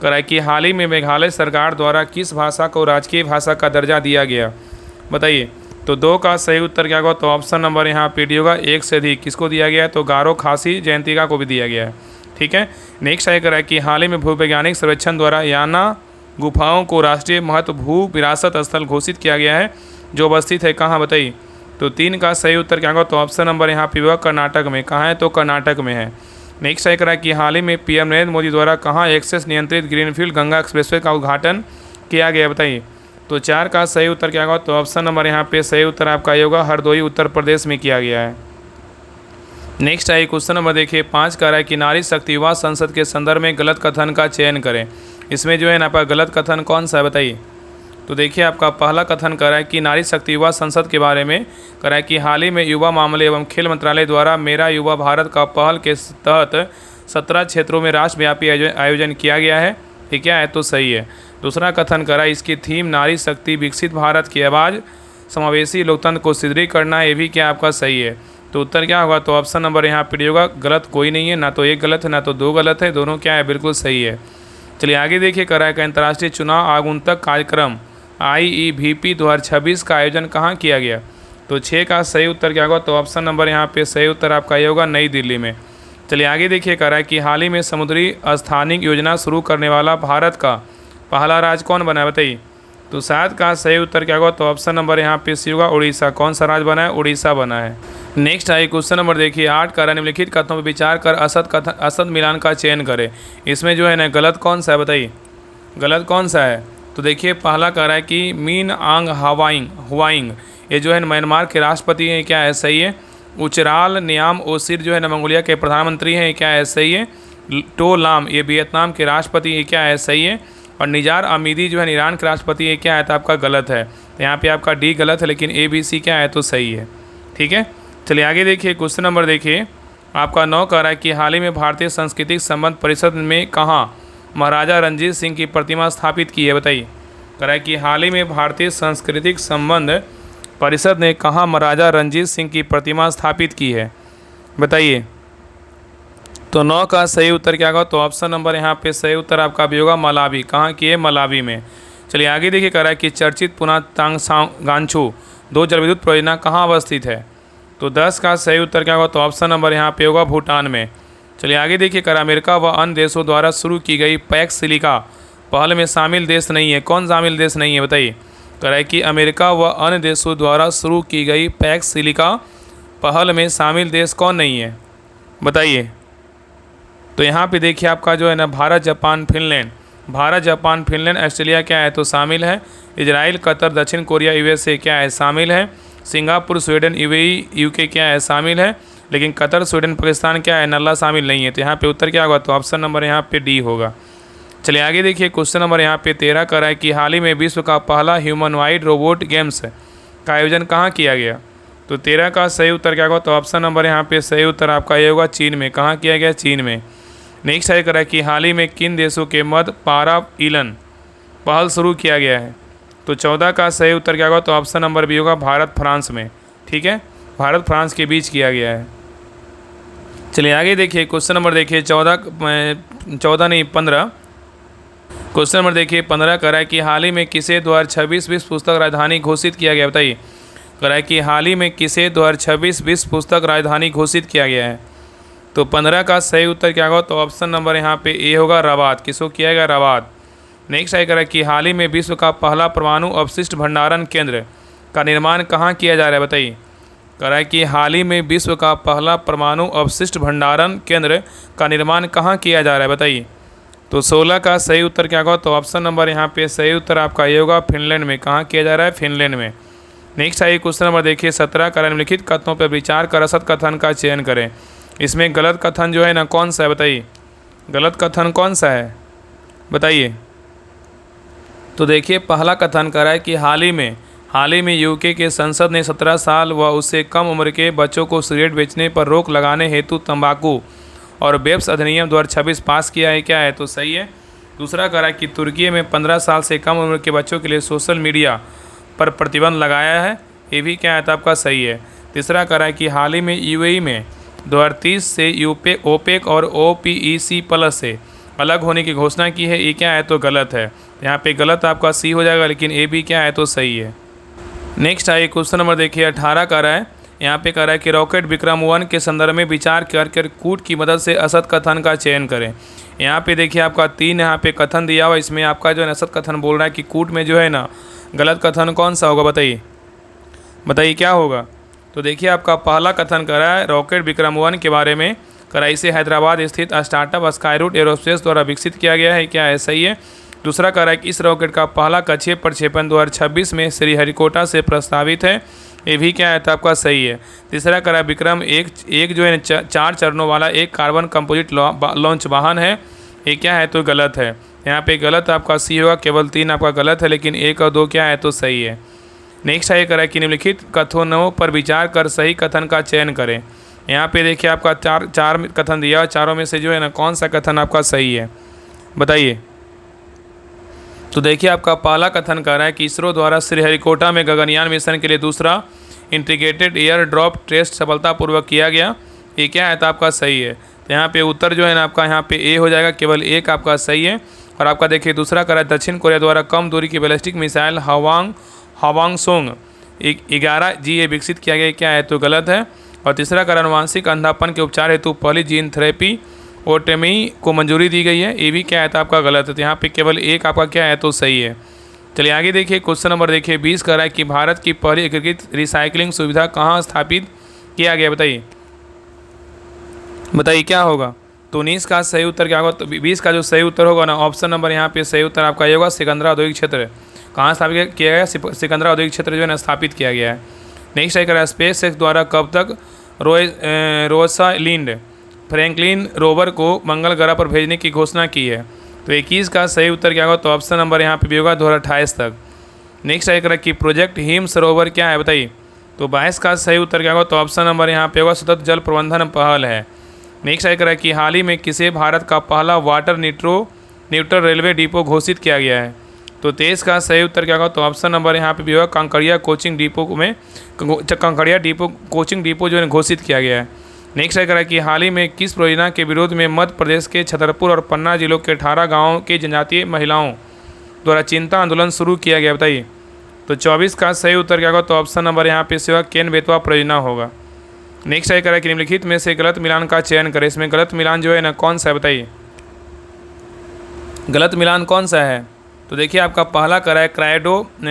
कह रहा है कि हाल ही में मेघालय सरकार द्वारा किस भाषा को राजकीय भाषा का दर्जा दिया गया, बताइए। तो 2 का सही उत्तर क्या होगा, तो ऑप्शन नंबर यहाँ पे डी होगा, 1 से अधिक किसको दिया गया है, तो गारो, खासी, जयंतिका को भी दिया गया है, ठीक है। नेक्स्ट है कर रहा है कि हाल ही में भूवैज्ञानिक सर्वेक्षण द्वारा याना गुफाओं को राष्ट्रीय महत्व भू विरासत स्थल घोषित किया गया है, जो अवस्थित है कहाँ, बताइए। तो 3 का सही उत्तर क्या होगा, तो ऑप्शन नंबर यहाँ पे होगा कर्नाटक में, कहाँ है तो कर्नाटक में है। नेक्स्ट है करा कि हाल ही में पीएम नरेंद्र मोदी द्वारा कहाँ एक्सेस नियंत्रित ग्रीनफील्ड गंगा एक्सप्रेसवे का उद्घाटन किया गया, बताइए। तो 4 का सही उत्तर क्या होगा, तो ऑप्शन नंबर यहाँ पे सही उत्तर आपका ये होगा, हरदोई उत्तर प्रदेश में किया गया है। नेक्स्ट है क्वेश्चन नंबर देखिए 5 का है कि नारी शक्ति युवा संसद के संदर्भ में गलत कथन का चयन करें। इसमें जो है ना आपका गलत कथन कौन सा है, बताइए। तो देखिए आपका पहला कथन कर रहा है कि नारी शक्ति युवा संसद के बारे में कह रहा है कि हाल ही में युवा मामले एवं खेल मंत्रालय द्वारा मेरा युवा भारत का पहल के तहत 17 क्षेत्रों में राष्ट्रव्यापी आयोजन किया गया है, ये क्या है तो सही है। दूसरा कथन कर रहा है इसकी थीम नारी शक्ति विकसित भारत की आवाज़ समावेशी लोकतंत्र को सुदृढ़ करना, ये भी क्या आपका सही है। तो उत्तर क्या होगा, तो ऑप्शन नंबर यहाँ पे होगा, गलत कोई नहीं है, ना तो 1 गलत है ना तो 2 गलत है, दोनों क्या है बिल्कुल सही है। चलिए आगे देखिए कर रहा है कि अंतर्राष्ट्रीय चुनाव आगुन्तक कार्यक्रम IEVP 2026 का आयोजन कहाँ किया गया। तो 6 का सही उत्तर क्या होगा, तो ऑप्शन नंबर यहाँ पे सही उत्तर आपका ये होगा, नई दिल्ली में। चलिए आगे देखिए कर रहा है कि हाल ही में समुद्री स्थानिक योजना शुरू करने वाला भारत का पहला राज्य कौन बना है, बताइए। तो 7 का सही उत्तर क्या होगा, तो ऑप्शन नंबर यहाँ पे सी होगा, उड़ीसा। कौन सा राज्य बना है, उड़ीसा बना है। नेक्स्ट है क्वेश्चन नंबर देखिए 8 का निम्नलिखित कथनों पर विचार कर असत मिलान का चयन करें। इसमें जो है ना गलत कौन सा है, बताइए गलत कौन सा है। तो देखिए पहला कह रहा है कि मीन आंग हुआइंग ये जो है म्यांमार के राष्ट्रपति हैं, क्या है सही है। उचराल नियाम ओसिर जो है ना मंगोलिया के प्रधानमंत्री हैं, क्या है सही है। टो लाम ये वियतनाम के राष्ट्रपति, ये क्या है सही है। और निजार आमिदी जो है ईरान के राष्ट्रपति, ये क्या है तो आपका गलत है। तो यहाँ पे आपका डी गलत है, लेकिन ABC क्या है तो सही है, ठीक है। चलिए आगे देखिए क्वेश्चन नंबर देखिए आपका 9 कह रहा है कि हाल ही में भारतीय सांस्कृतिक संबंध परिषद में कहाँ महाराजा रणजीत सिंह की प्रतिमा स्थापित की है, बताइए। कह रहा है कि हाल ही में भारतीय सांस्कृतिक संबंध परिषद ने कहाँ महाराजा रणजीत सिंह की प्रतिमा स्थापित की है, बताइए। तो 9 का सही उत्तर क्या होगा, तो ऑप्शन नंबर यहाँ पे सही उत्तर आपका भी होगा, मलावी। कहाँ की है, मलावी में। चलिए आगे देखिए कह रहा है कि चर्चित पुना तांगसांगांछू 2 जलविद्युत परियोजना कहाँ अवस्थित है। तो 10 का सही उत्तर क्या होगा, तो ऑप्शन नंबर यहाँ पे होगा, भूटान में। चलिए आगे देखिए कर अमेरिका व अन्य देशों द्वारा शुरू की गई पैक्स सिलिका पहल में शामिल देश नहीं है। कौन शामिल देश नहीं है, बताइए। कह रहा है कि अमेरिका व अन्य देशों द्वारा शुरू की गई पैक्स सिलिका पहल में शामिल देश कौन नहीं है, बताइए। तो यहाँ पे देखिए आपका जो है ना भारत जापान फिनलैंड ऑस्ट्रेलिया क्या है तो शामिल है। इजराइल, कतर, दक्षिण कोरिया, USA क्या है शामिल है। सिंगापुर, स्वीडन, यूएई, यूके क्या है शामिल है, लेकिन कतर, स्वीडन, पाकिस्तान क्या है नल्ला शामिल नहीं है। तो यहाँ पे उत्तर क्या होगा, तो ऑप्शन नंबर यहाँ पे डी होगा। चलिए आगे देखिए, क्वेश्चन नंबर यहाँ पे 13 कर रहा है कि हाल ही में विश्व का पहला ह्यूमनॉइड रोबोट गेम्स का आयोजन कहाँ किया गया। तो 13 का सही उत्तर क्या होगा, तो ऑप्शन नंबर यहाँ पे सही उत्तर आपका ये होगा चीन में। कहाँ किया गया, चीन में। नेक्स्ट है कर रहा है कि हाल ही में किन देशों के मध्य पारा ईलन पहल शुरू किया गया है। तो 14 का सही उत्तर क्या होगा, तो ऑप्शन नंबर बी होगा भारत फ्रांस में। ठीक है, भारत फ्रांस के बीच किया गया है। चलिए आगे देखिए, क्वेश्चन नंबर देखिए 14 नहीं 15। क्वेश्चन नंबर देखिए 15 करा है कि हाल ही में किसे 2026 विश्व पुस्तक राजधानी घोषित किया गया, बताइए। करा है कि हाल ही में किसे 2026 विश्व पुस्तक राजधानी घोषित किया गया है। तो 15 का सही उत्तर क्या होगा, तो ऑप्शन नंबर यहाँ पे ए होगा रवात। किसको किया गया, रवात। नेक्स्ट है करा कि हाल ही में विश्व का पहला परमाणु अपशिष्ट भंडारण केंद्र का निर्माण कहाँ किया जा रहा है, बताइए। करा है कि हाल ही में विश्व का पहला परमाणु अपशिष्ट भंडारण केंद्र का निर्माण कहाँ किया जा रहा है, बताइए। तो 16 का सही उत्तर क्या होगा, तो ऑप्शन नंबर यहाँ पे सही उत्तर आपका ये होगा फिनलैंड में। कहाँ किया जा रहा है, फिनलैंड में। नेक्स्ट है क्वेश्चन नंबर देखिए 17 का निम्नलिखित कथनों पर विचार कर असत कथन का चयन करें। इसमें गलत कथन जो है ना कौन सा है, बताइए। गलत कथन कौन सा है, बताइए। तो देखिए पहला कथन करा है कि हाल ही में यूके के संसद ने 17 साल व उससे कम उम्र के बच्चों को सिगरेट बेचने पर रोक लगाने हेतु तंबाकू और वेब्स अधिनियम 2026 पास किया है। क्या है, तो सही है। दूसरा करा है कि तुर्की में 15 साल से कम उम्र के बच्चों के लिए सोशल मीडिया पर प्रतिबंध लगाया है। ये भी क्या है, तो आपका सही है। तीसरा करा है कि हाल ही में यूएई में 2030 से ओपेक और ओपीईसी प्लस से अलग होने की घोषणा की है। ये क्या है, तो गलत है। यहाँ पे गलत आपका सी हो जाएगा, लेकिन ए भी क्या है, तो सही है। नेक्स्ट आइए क्वेश्चन नंबर देखिए 18 का रहा है। यहाँ पे कह रहा है कि रॉकेट विक्रम 1 के संदर्भ में विचार कर कूट की मदद से असत कथन का चयन करें। यहाँ पे देखिए आपका 3 यहाँ पे कथन दिया हुआ, इसमें आपका जो है असत कथन बोल रहा है कि कूट में जो है ना गलत कथन कौन सा होगा, बताइए। बताइए क्या होगा। तो देखिए आपका पहला कथन कर रहा है रॉकेट विक्रम 1 के बारे में, करा इसे हैदराबाद स्थित स्टार्टअप स्काईरूट एरोस्पेस द्वारा विकसित किया गया है। क्या है, सही है। दूसरा कह रहा है कि इस रॉकेट का पहला कक्षीय प्रक्षेपण 2026 में श्रीहरिकोटा से प्रस्तावित है। ये भी क्या है, तो आपका सही है। तीसरा कह रहा है विक्रम एक जो है 4 चरणों वाला एक कार्बन कंपोजिट लॉन्च वाहन है। ये क्या है, तो गलत है। यहाँ पे गलत आपका सी होगा, केवल 3 आपका गलत है, लेकिन 1 और 2 क्या है, तो सही है। नेक्स्ट है कह रहा है कि निम्नलिखित कथनों पर विचार कर सही कथन का चयन करें। यहाँ पे देखिए आपका चार कथन दिया, चारों में से जो है ना कौन सा कथन आपका सही है, बताइए। तो देखिए आपका पहला कथन कह रहा है कि इसरो द्वारा श्रीहरिकोटा में गगनयान मिशन के लिए दूसरा इंटीग्रेटेड एयर ड्रॉप टेस्ट सफलतापूर्वक किया गया। ये क्या है, तो आपका सही है। तो यहाँ पे उत्तर जो है ना आपका यहाँ पे ए हो जाएगा, केवल 1 आपका सही है। और आपका देखिए दूसरा कह रहा है दक्षिण कोरिया द्वारा कम दूरी की बैलिस्टिक मिसाइल हवांगसोंग 11G ये विकसित किया गया। क्या है, तो गलत है। और तीसरा कह रहा है आनुवांशिक अंधापन के उपचार हेतु पहली जीन थेरेपी ओटेमी को मंजूरी दी गई है। ये भी क्या है, तो आपका गलत है। तो यहाँ पे केवल 1 आपका क्या है, तो सही है। चलिए आगे देखिए क्वेश्चन नंबर देखिए 20 कह रहा है कि भारत की पहली एकीकृत रिसाइकलिंग सुविधा कहाँ स्थापित किया गया, बताइए। बताइए क्या होगा। तो 19 का सही उत्तर क्या होगा, तो 20 का जो सही उत्तर होगा ना ऑप्शन नंबर यहाँ पे सही उत्तर आपका ये होगा सिकंदरा औद्योगिक क्षेत्र। कहाँ स्थापित किया गया, सिकंदरा औद्योगिक क्षेत्र जो है ना स्थापित किया गया है। नेक्स्ट है कह रहा है स्पेस एक्स द्वारा कब तक रोसालिंड फ्रैंकलिन रोवर को मंगल ग्रह पर भेजने की घोषणा की है। तो 21 का सही उत्तर क्या होगा, तो ऑप्शन नंबर यहाँ पे भी होगा 2028 तक। नेक्स्ट है कि प्रोजेक्ट हिम सरोवर क्या है, बताइए। तो 22 का सही उत्तर क्या होगा, तो ऑप्शन नंबर यहाँ पे होगा सतत जल प्रबंधन पहल है। नेक्स्ट है कि हाल ही में किसे भारत का पहला वाटर न्यूट्रल रेलवे डिपो घोषित किया गया है। तो 23 का सही उत्तर क्या होगा, तो ऑप्शन नंबर यहाँ पे भी होगा कंकड़िया कोचिंग डिपो में कंकड़िया डिपो कोचिंग डिपो जो है घोषित किया गया है। नेक्स्ट है कि हाल ही में किस परियोजना के विरोध में मध्य प्रदेश के छतरपुर और पन्ना जिलों के 18 गाँवों के जनजातीय महिलाओं द्वारा चिंता आंदोलन शुरू किया गया, बताइए। तो 24 का सही उत्तर क्या होगा, तो ऑप्शन नंबर यहाँ पे सेवा केन बेतवा परियोजना होगा। नेक्स्ट है कि निम्नलिखित में से गलत मिलान का चयन करें। इसमें गलत मिलान जो है ना कौन सा है, बताइए। गलत मिलान कौन सा है। तो देखिए आपका पहला करा है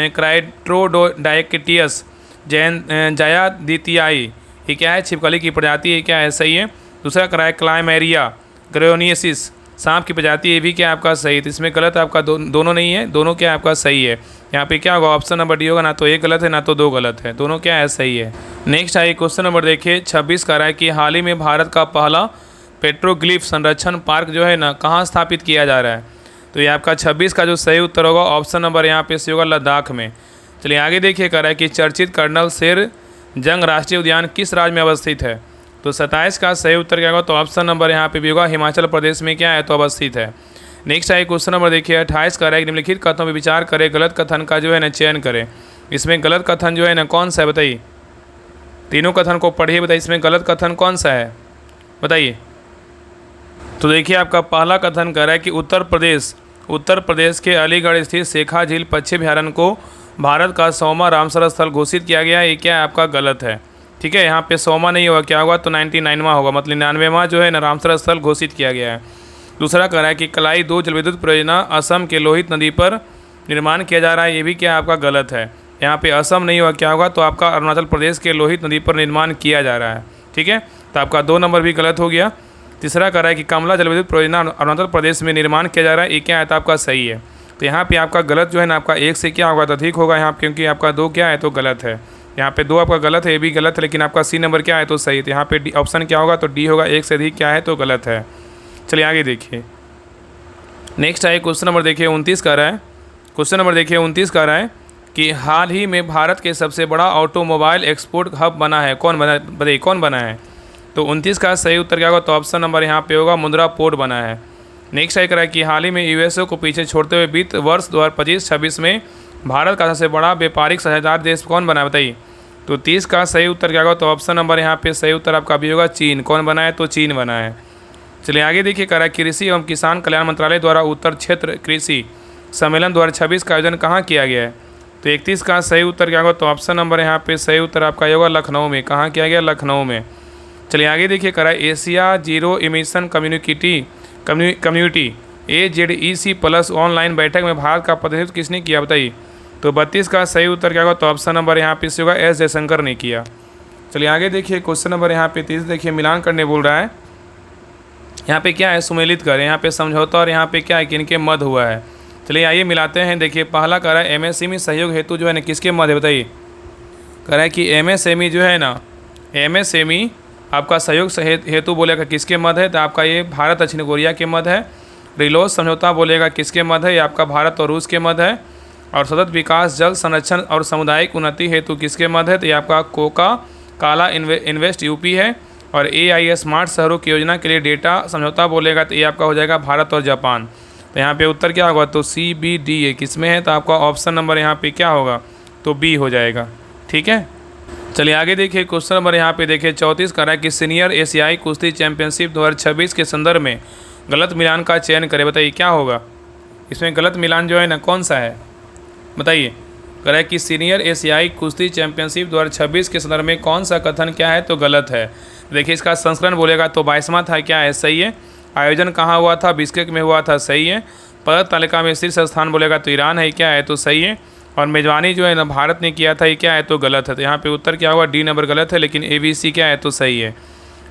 क्राइट्रोडाइकेटियस जायादितियाई। ये क्या है, छिपकली की प्रजाति। ये क्या है, सही है। दूसरा करा है क्लाइमेरिया ग्रेयोनियसिस सांप की प्रजाति, ये भी क्या आपका सही है। तो इसमें गलत आपका दोनों नहीं है, दोनों क्या आपका सही है। यहाँ पे क्या होगा, ऑप्शन नंबर डी होगा, ना तो एक गलत है ना तो दो गलत है, दोनों क्या है, सही है। नेक्स्ट आइए क्वेश्चन नंबर देखिए 26 का रहा है कि हाल ही में भारत का पहला पेट्रोग्लिफ संरक्षण पार्क जो है ना कहाँ स्थापित किया जा रहा है। तो ये आपका 26 का जो सही उत्तर होगा ऑप्शन नंबर यहाँ पे सही होगा, लद्दाख में। चलिए आगे देखिए कह रहा है कि चर्चित कर्नल शेर जंग राष्ट्रीय उद्यान किस राज्य में अवस्थित है। तो 27 का सही उत्तर क्या होगा, तो ऑप्शन नंबर यहाँ पे भी होगा, हिमाचल प्रदेश में क्या है तो अवस्थित है। नेक्स्ट आइए क्वेश्चन नंबर देखिए 28 का है, निम्नलिखित कथनों पर विचार करें, गलत कथन का जो है ना चयन करें। इसमें गलत कथन जो है ना कौन सा है बताइए, तीनों कथन को पढ़िए, बताइए इसमें गलत कथन कौन सा है बताइए। तो देखिए आपका पहला कथन कर रहा है कि उत्तर प्रदेश के अलीगढ़ स्थित शेखा झील पक्षी अभयारण्य को भारत का 100वां रामसर स्थल घोषित किया गया है, ये क्या है आपका गलत है। ठीक है, यहाँ पे 100वां नहीं होगा, क्या होगा तो 99वां होगा, मतलब 99वां जो है ना रामसर स्थल घोषित किया गया है। दूसरा कह रहा है कि कलाई 2 जलविद्युत परियोजना असम के लोहित नदी पर निर्माण किया जा रहा है, ये भी क्या आपका गलत है। यहाँ पे असम नहीं होगा, क्या होगा तो आपका अरुणाचल प्रदेश के लोहित नदी पर निर्माण किया जा रहा है। ठीक है, तो आपका 2 नंबर भी गलत हो गया। तीसरा कह रहा है कि कमला जलविद्युत परियोजना अरुणाचल प्रदेश में निर्माण किया जा रहा है, ये क्या है तो आपका सही है। तो यहाँ पे आपका गलत जो है ना आपका 1 से क्या होगा तो अधिक होगा यहाँ, क्योंकि आपका 2 क्या है तो गलत है। यहाँ पे 2 आपका गलत है, ये भी गलत है, लेकिन आपका सी नंबर क्या है तो सही। तो यहाँ पे डी ऑप्शन क्या होगा तो डी होगा, 1 से अधिक क्या है तो गलत है। चलिए आगे देखिए नेक्स्ट आइए क्वेश्चन नंबर देखिए 29 का रहा है। क्वेश्चन नंबर देखिए 29 का रहा है कि हाल ही में भारत के सबसे बड़ा ऑटोमोबाइल एक्सपोर्ट हब बना है, कौन बना बताइए, कौन बना है। तो 29 का सही उत्तर क्या होगा तो ऑप्शन नंबर यहाँ पे होगा, मुंद्रा पोर्ट बना है। नेक्स्ट आइए करा है कि हाल ही में यूएसए को पीछे छोड़ते हुए वित्त वर्ष 2025-26 में भारत का सबसे बड़ा व्यापारिक साझेदार देश कौन बना है बताइए। तो 30 का सही उत्तर क्या होगा तो ऑप्शन नंबर यहाँ पे सही उत्तर आपका भी होगा, चीन। कौन बना है तो चीन बना है। चलिए आगे देखिए कह रहा है कृषि एवं किसान कल्याण मंत्रालय द्वारा उत्तर क्षेत्र कृषि सम्मेलन 2026 का आयोजन कहाँ किया गया है। तो 31 का सही उत्तर क्या होगा तो ऑप्शन नंबर यहाँ पे सही उत्तर आपका ये होगा, लखनऊ में। कहाँ किया गया, लखनऊ में। चलिए आगे देखिए कह रहा है Asia zero emission community AZEC plus online बैठक में भारत का प्रतिनिधित्व किसने किया बताइए। तो 32 का सही उत्तर क्या होगा तो ऑप्शन नंबर यहाँ पे से होगा, एस जयशंकर ने किया। चलिए आगे देखिए क्वेश्चन नंबर यहाँ पे 30 देखिए मिलान करने बोल रहा है। यहाँ पे क्या है, सुमेलित करें, यहाँ पे समझौता और यहाँ पे क्या है कि इनके मध्य हुआ है। चलिए आइए मिलाते हैं। देखिए पहला कह रहा है MSME सहयोग हेतु जो है ना किसके मध्य है बताइए। कह रहा है कि MSME जो है ना, MSME आपका सहयोग हेतु बोलेगा किसके मध्य है, तो आपका ये भारत दक्षिण कोरिया के मध्य है। रिलोस समझौता बोलेगा किसके मध्य है, ये आपका भारत और रूस के मध्य है। और सतत विकास जल संरक्षण और सामुदायिक उन्नति हेतु किसके मध्य है, तो ये आपका कोका काला इन्वेस्ट यूपी है। और AI स्मार्ट शहरों की योजना के लिए डेटा समझौता बोलेगा तो ये आपका हो जाएगा भारत और जापान। तो यहाँ पे उत्तर क्या होगा तो CBDA किस में है, तो आपका ऑप्शन नंबर यहाँ पे क्या होगा तो B हो जाएगा। ठीक है, चलिए आगे देखिए क्वेश्चन नंबर यहाँ पे देखिए 34 का रहा है कि सीनियर एशियाई कुश्ती चैंपियनशिप 2026 के संदर्भ में गलत मिलान का चयन करें, बताइए क्या होगा। इसमें गलत मिलान जो है ना कौन सा है बताइए। कह रहा है कि सीनियर एशियाई कुश्ती चैंपियनशिप 2026 के संदर्भ में कौन सा कथन क्या है तो गलत है। देखिए इसका संस्करण बोलेगा तो 22वां था, क्या है सही है। आयोजन कहाँ हुआ था, बिश्केक में हुआ था, सही है। पदक तालिका में शीर्ष स्थान बोलेगा तो ईरान है, क्या है तो सही है। और मेजबानी जो है ना भारत ने किया था, ये क्या है तो गलत है। तो यहाँ पे उत्तर क्या होगा, डी नंबर गलत है, लेकिन ABC क्या है तो सही है।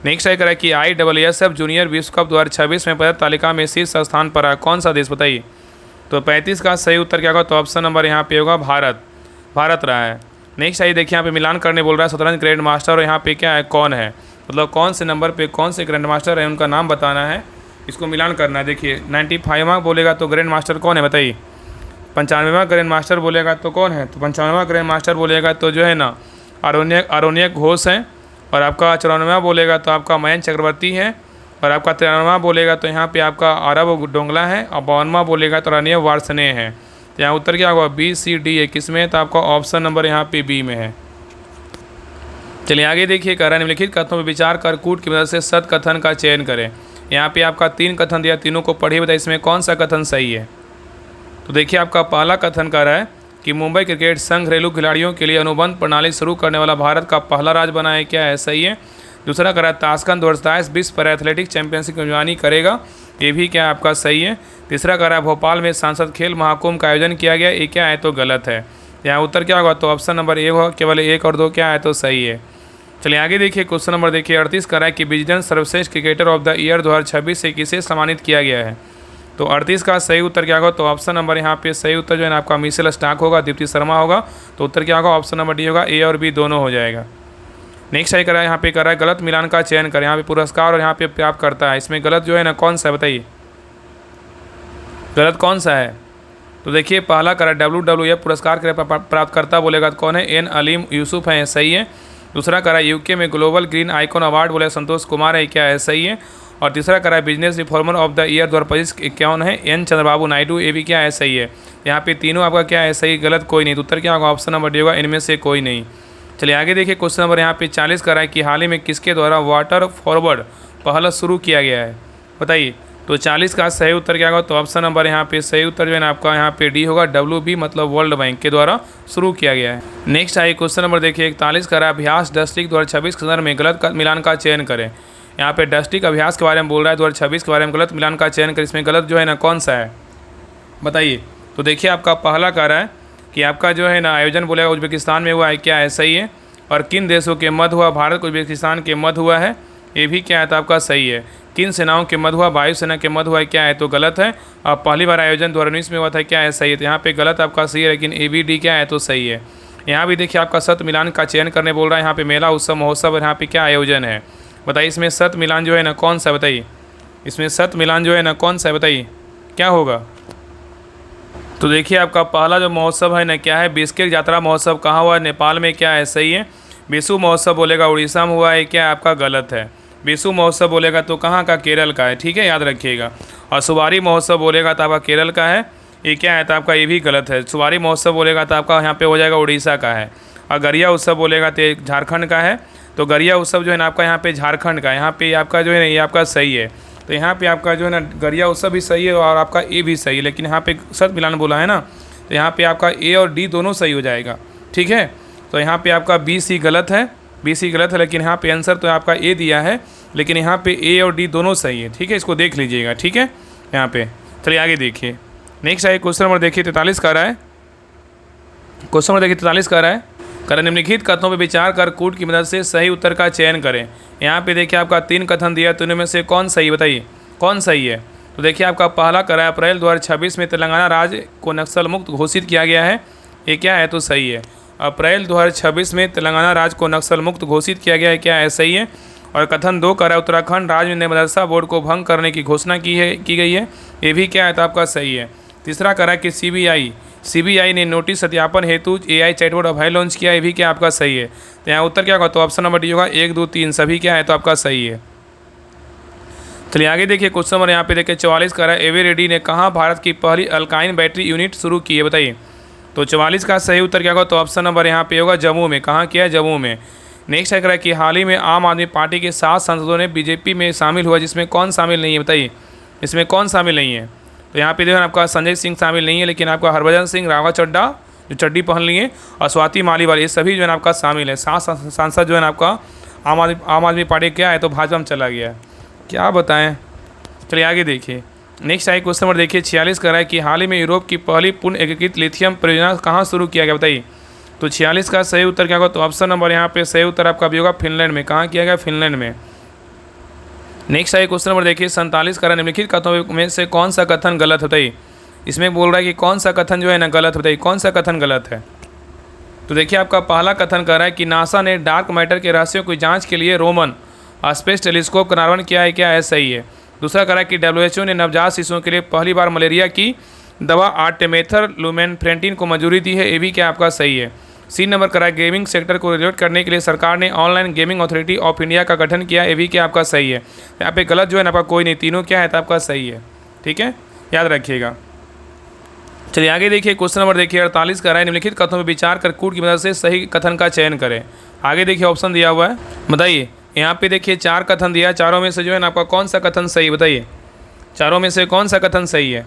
नेक्स्ट है कह रहा है कि ISSF जूनियर विश्व कप 2026 में पदक तालिका में शीर्ष स्थान पर है, कौन सा देश बताइए। तो 35 का सही उत्तर क्या होगा तो ऑप्शन नंबर यहाँ पे होगा, भारत रहा है। नेक्स्ट आइए देखिए यहाँ पे मिलान करने बोल रहा है शतरंज ग्रैंड मास्टर, और यहाँ पे क्या है कौन है, मतलब कौन से नंबर पे कौन से ग्रैंड मास्टर है उनका नाम बताना है, इसको मिलान करना है। देखिए 95वां बोलेगा तो ग्रैंड मास्टर कौन है बताइए। 95वां ग्रैंड मास्टर बोलेगा तो कौन है, तो 95वां ग्रैंड मास्टर बोलेगा तो जो है ना आरोन्यक घोष है। और आपका 94वां बोलेगा तो आपका मयंक चक्रवर्ती है। और आपका 93वां बोलेगा तो यहाँ पे आपका आरव डोंगला है। और 52वां बोलेगा तो रणीय वार्ष्णेय है। तो यहाँ उत्तर क्या होगा, BCD है, किस में है तो आपका ऑप्शन नंबर यहाँ पे B में है। चलिए आगे देखिए कह रहा है निम्नलिखित कथनों पर विचार कर कूट की मदद से सत कथन का चयन करें। यहाँ पे आपका 3 कथन दिया, तीनों को पढ़िए, बताइए इसमें कौन सा कथन सही है। तो देखिए आपका पहला कथन कह रहा है कि मुंबई क्रिकेट संघ घरेलू खिलाड़ियों के लिए अनुबंध प्रणाली शुरू करने वाला भारत का पहला राज्य बना है, क्या है सही है। दूसरा कह रहा है ताशकंद 2027 विश्व पैरा एथलेटिक्स चैंपियनशिप की मेजबानी करेगा, ये भी क्या आपका सही है। तीसरा कह रहा है भोपाल में सांसद खेल महाकुंभ का आयोजन किया गया, ये क्या है तो गलत है। यहाँ उत्तर क्या होगा तो ऑप्शन नंबर A होगा, केवल 1 और 2 क्या है तो सही है। चलिए आगे देखिए, क्वेश्चन नंबर देखिए 38 करा है कि बिजनेस सर्वश्रेष्ठ क्रिकेटर ऑफ द ईयर 2026 से किसे सम्मानित किया गया है। तो 38 का सही उत्तर क्या होगा, तो ऑप्शन नंबर यहाँ पे सही उत्तर जो है ना आपका मिशेल स्टार्क होगा, दीप्ति शर्मा होगा। तो उत्तर क्या होगा, ऑप्शन नंबर डी होगा, ए और बी दोनों हो जाएगा। नेक्स्ट सही करा है, यहाँ पे करा है गलत मिलान का चयन करें। यहाँ पे पुरस्कार और यहाँ पे प्राप्त करता है, इसमें गलत जो है ना कौन सा है बताइए, गलत कौन सा है। तो देखिए पहला करा WWF पुरस्कार के प्राप्तकर्ता बोलेगा तो कौन है, एन अलीम यूसुफ है, सही है। दूसरा करा यूके में ग्लोबल ग्रीन आइकॉन अवार्ड बोले संतोष कुमार है, क्या है, सही है। और तीसरा करा business reformer of the year 2025 कौन है, एन चंद्रबाबू नायडू, ये भी क्या है, सही है। यहाँ पे तीनों आपका क्या है, सही गलत कोई नहीं। तो उत्तर क्या होगा, ऑप्शन नंबर डी होगा, इनमें से कोई नहीं। चलिए आगे देखिए, क्वेश्चन नंबर यहाँ पे 40 करा है कि हाल ही में किसके द्वारा वाटर फॉरवर्ड पहल शुरू किया गया है, बताइए। तो 40 का सही उत्तर क्या होगा, तो ऑप्शन नंबर यहाँ पे सही उत्तर जो है ना आपका यहाँ पे डी होगा, WB मतलब वर्ल्ड बैंक के द्वारा शुरू किया गया है। नेक्स्ट आइए क्वेश्चन नंबर देखिए 41 करा अभ्यास डिस्ट्रिक्ट 2026 के संदर्भ में गलत मिलान का चयन करें। यहाँ पे डिस्ट्रिक्ट अभ्यास के बारे में बोल रहा है, 2026 के बारे में गलत मिलान का चयन करें। इसमें गलत जो है ना कौन सा है बताइए। तो देखिए आपका पहला कह रहा है कि आपका जो है ना आयोजन बोलेगा उज्बेकिस्तान में हुआ है, क्या है, सही है। और किन देशों के मध्य हुआ, भारत उज्बेकिस्तान के मध्य हुआ है, ये भी क्या है, तो आपका सही है। किन सेनाओं के मध्य हुआ, वायुसेना के मध्य हुआ है, क्या है, तो गलत है। और पहली बार आयोजन 2019 में हुआ था, क्या है, सही है। तो यहाँ पे गलत आपका सही है, लेकिन ABD क्या है, तो सही है। यहाँ भी देखिए आपका सत मिलान का चयन करने बोल रहा है। यहाँ पे मेला उत्सव महोत्सव और यहाँ पे क्या आयोजन है बताइए। इसमें सत मिलान जो है ना कौन सा बताइए, इसमें सत मिलान जो है ना कौन सा है बताइए, क्या होगा। तो देखिए आपका पहला जो महोत्सव है ना क्या है, बिस्किट यात्रा महोत्सव कहाँ हुआ है, नेपाल में, क्या है, सही है। बिशु महोत्सव बोलेगा उड़ीसा में हुआ है, क्या आपका गलत है। बिशु महोत्सव बोलेगा तो कहाँ का, केरल का है, ठीक है, याद रखिएगा। और सुवारी महोत्सव बोलेगा तो आपका केरल का है, ये क्या है, तो आपका ये भी गलत है। सुवारी महोत्सव बोलेगा तो आपका यहाँ पे हो जाएगा उड़ीसा का है। और गरिया उत्सव बोलेगा तो झारखंड का है। तो गरिया उत्सव जो है ना आपका यहाँ पे झारखंड का, यहाँ पे आपका जो है ना ये आपका सही है। तो यहाँ पे आपका जो है ना गरिया उत्सव भी सही है और आपका ए भी सही है, लेकिन यहाँ पे सत मिलान बोला है ना, तो यहाँ पे आपका ए और डी दोनों सही हो जाएगा, ठीक है। तो यहाँ पे आपका BC गलत है, BC गलत है, लेकिन यहाँ पे आंसर तो आपका ए दिया है, लेकिन यहाँ पे ए और डी दोनों सही है, ठीक है, इसको देख लीजिएगा, ठीक है। यहाँ पे चलिए आगे देखिए, नेक्स्ट आइए क्वेश्चन नंबर देखिए 43 का रहा है। क्वेश्चन नंबर देखिए 43 का रहा है, निम्नलिखित कथनों पर विचार कर कूट की मदद से सही उत्तर का चयन करें। यहाँ पे देखिए आपका 3 कथन दिया, तो इनमें से कौन सही बताइए, कौन सही है। तो देखिए आपका पहला करा है अप्रैल 2026 में तेलंगाना राज्य को नक्सल मुक्त घोषित किया गया है, ये क्या है, तो सही है। अप्रैल 2026 में तेलंगाना राज्य को नक्सल मुक्त घोषित किया गया है, क्या है, सही है। और कथन 2 करा उत्तराखंड राज्य ने मदरसा बोर्ड को भंग करने की घोषणा की गई है, ये भी क्या है, तो आपका सही है। तीसरा करा कि CBI ने नोटिस सत्यापन हेतु AI चैटबॉट अभय लॉन्च किया, ये भी क्या आपका सही है। तो यहाँ उत्तर क्या होगा, तो ऑप्शन नंबर डी होगा, 1, 2, 3 सभी क्या है, तो आपका सही है। चलिए आगे देखिए, क्वेश्चन नंबर यहाँ पे देखिए 44 करा है एवे रेड्डी ने कहाँ भारत की पहली अल्काइन बैटरी यूनिट शुरू की है बताइए। तो 44 का सही उत्तर क्या होगा, तो ऑप्शन नंबर यहाँ पे होगा जम्मू में, कहाँ किया है, जम्मू में। नेक्स्ट है करा कि हाल ही में आम आदमी पार्टी के 7 सांसदों ने BJP में शामिल हुआ, जिसमें कौन शामिल नहीं है बताइए, इसमें कौन शामिल नहीं है। तो यहाँ पे देखो आपका संजय सिंह शामिल नहीं है, लेकिन आपका हरभजन सिंह राघव चड्डा जो चड्डी पहन लिए और स्वाति मालीवाल, ये सभी जो है आपका शामिल है। 7 सांसद जो है आपका आम आदमी पार्टी क्या है, तो भाजपा में चला गया है, क्या बताएं। चलिए आगे देखिए, नेक्स्ट आई क्वेश्चन नंबर देखिए 46 कर रहा है कि हाल ही में यूरोप की पहली पूर्ण एकीकृत लिथियम परियोजना कहाँ शुरू किया गया बताइए। तो 46 का सही उत्तर क्या होगा, तो ऑप्शन नंबर यहाँ पे सही उत्तर आपका भी होगा फिनलैंड में, कहाँ किया गया, फिनलैंड में। नेक्स्ट आई क्वेश्चन नंबर देखिए 47 कर रहा है निम्नलिखित कथनों में से कौन सा कथन गलत बताइए। इसमें बोल रहा है कि कौन सा कथन जो है ना गलत बताइए, कौन सा कथन गलत है। तो देखिए आपका पहला कथन कर रहा है कि नासा ने डार्क मैटर के रहस्यों की जांच के लिए रोमन स्पेस टेलीस्कोप का निर्माण किया है, क्या है, सही है। दूसरा कह रहा है कि WHO ने नवजात शिशुओं के लिए पहली बार मलेरिया की दवा आर्टेमेथर लुमेनफ्रेंटिन को मंजूरी दी है, ये भी क्या आपका सही है। सी नंबर करा गेमिंग सेक्टर को रेगुलेट करने के लिए सरकार ने online gaming authority of India का गठन किया, ये भी क्या आपका सही है। यहाँ पे गलत जो है ना आपका कोई नहीं, तीनों क्या है तो आपका सही है, ठीक है, याद रखिएगा। चलिए आगे देखिए क्वेश्चन नंबर देखिए 48 का है निम्नलिखित कथनों पर विचार कर कूट की मदद से सही कथन का चयन करें। आगे देखिए ऑप्शन दिया हुआ है, बताइए। यहाँ पे देखिए 4 कथन दिया, चारों में से जो है ना आपका कौन सा कथन सही बताइए, चारों में से कौन सा कथन सही है।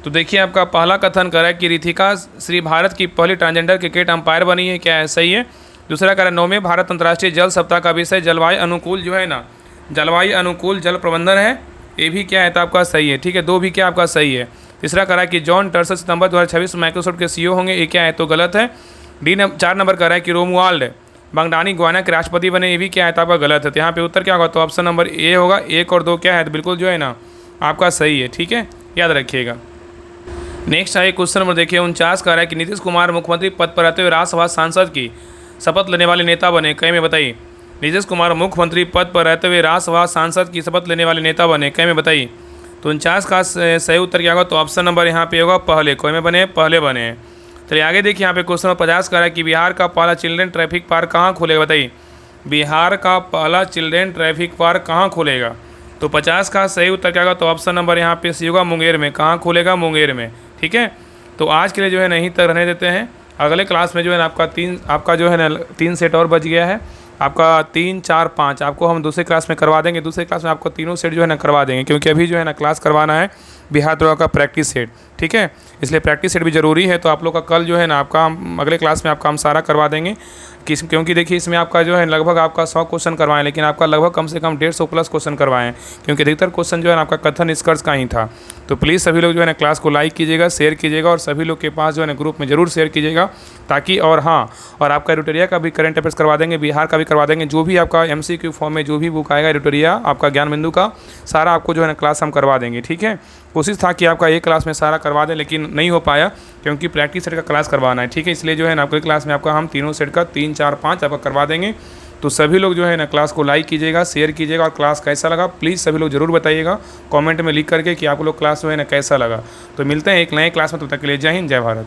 तो देखिए आपका पहला कथन कर रहा है कि रितिका श्री भारत की पहली ट्रांसजेंडर क्रिकेट अंपायर बनी है, क्या है, सही है। दूसरा कह रहा है 9वें भारत अंतर्राष्ट्रीय जल सप्ताह का विषय जलवायु अनुकूल जो है ना जलवायु अनुकूल जल प्रबंधन है, ये भी क्या है तो आपका सही है, ठीक है, 2 भी क्या आपका सही है। तीसरा कह रहा है कि जॉन टर्सर सितंबर 2026 माइक्रोसॉफ्ट के CEO होंगे, ये क्या है तो गलत है। 4 नंबर कह रहा है कि रोमुआल्ड बंगडानी गुयाना के राष्ट्रपति बने, ये भी क्या है तो आपका गलत है। तो यहाँ पे उत्तर क्या होगा, तो ऑप्शन नंबर ए होगा। 1 और 2 क्या है, तो बिल्कुल जो है ना आपका सही है। ठीक है, याद रखिएगा। नेक्स्ट है क्वेश्चन नंबर देखिए 49 का है कि नीतीश कुमार मुख्यमंत्री पद पर रहते हुए राज्यसभा सांसद की शपथ लेने वाले नेता बने, कई में बताइए। नीतीश कुमार मुख्यमंत्री पद पर रहते हुए राज्यसभा सांसद की शपथ लेने वाले नेता बने, कई में बताइए। तो 49 का सही उत्तर क्या होगा, तो ऑप्शन नंबर यहाँ पे होगा पहले, कोई में बने, पहले बने हैं। चलिए आगे देखिए, यहाँ पे क्वेश्चन नंबर 50 का है कि बिहार का पहला चिल्ड्रेन ट्रैफिक पार्क कहाँ खुलेगा, बताइए। बिहार का पहला चिल्ड्रेन ट्रैफिक पार्क कहाँ खुलेगा, तो 50 का सही उत्तर क्या होगा, तो ऑप्शन नंबर यहाँ पे सी होगा, मुंगेर में। कहाँ खुलेगा, मुंगेर में। ठीक है, तो आज के लिए जो है नहीं तक रहने देते हैं। अगले क्लास में जो है ना आपका जो है ना 3 सेट और बच गया है। आपका 3, 4, 5 आपको हम दूसरे क्लास में करवा देंगे। दूसरे क्लास में आपको तीनों सेट जो है ना करवा देंगे, क्योंकि अभी जो है ना क्लास करवाना है बिहार दरोगा का प्रैक्टिस सेट। ठीक है, इसलिए प्रैक्टिस सेट भी ज़रूरी है। तो आप लोग का कल जो है ना आपका हम अगले क्लास में आपका हम सारा करवा देंगे। क्योंकि देखिए इसमें आपका जो है लगभग आपका 100 क्वेश्चन करवाएं, लेकिन आपका लगभग कम से कम 150 प्लस क्वेश्चन करवाएं, क्योंकि अधिकतर क्वेश्चन जो है आपका कथन निष्कर्ष का ही था। तो प्लीज़ सभी लोग जो है ना क्लास को लाइक कीजिएगा, शेयर कीजिएगा, और सभी लोग के पास जो है ना ग्रुप में ज़रूर शेयर कीजिएगा, ताकि और और आपका एडिटोरिया का भी करंट अफेयर्स करवा देंगे, बिहार का भी करवा देंगे। जो भी आपका MCQ फॉर्म में जो भी बुक आएगा एडिटोरिया आपका ज्ञान बिंदु का, सारा आपको जो है ना क्लास हम करवा देंगे। ठीक है, कोशिश था कि आपका एक क्लास में सारा करवा दें, लेकिन नहीं हो पाया, क्योंकि प्रैक्टिस सेट का क्लास करवाना है। ठीक है, इसलिए जो है ना आपके क्लास में आपका हम तीनों सेट का 3, 4, 5 आपका करवा देंगे। तो सभी लोग जो है ना क्लास को लाइक कीजिएगा, शेयर कीजिएगा, और क्लास कैसा लगा प्लीज़ सभी लोग ज़रूर बताइएगा कमेंट में लिख करके कि आप लोग क्लास जो है ना कैसा लगा। तो मिलते हैं एक नए क्लास में, तब तक के लिए जय हिंद, जय भारत।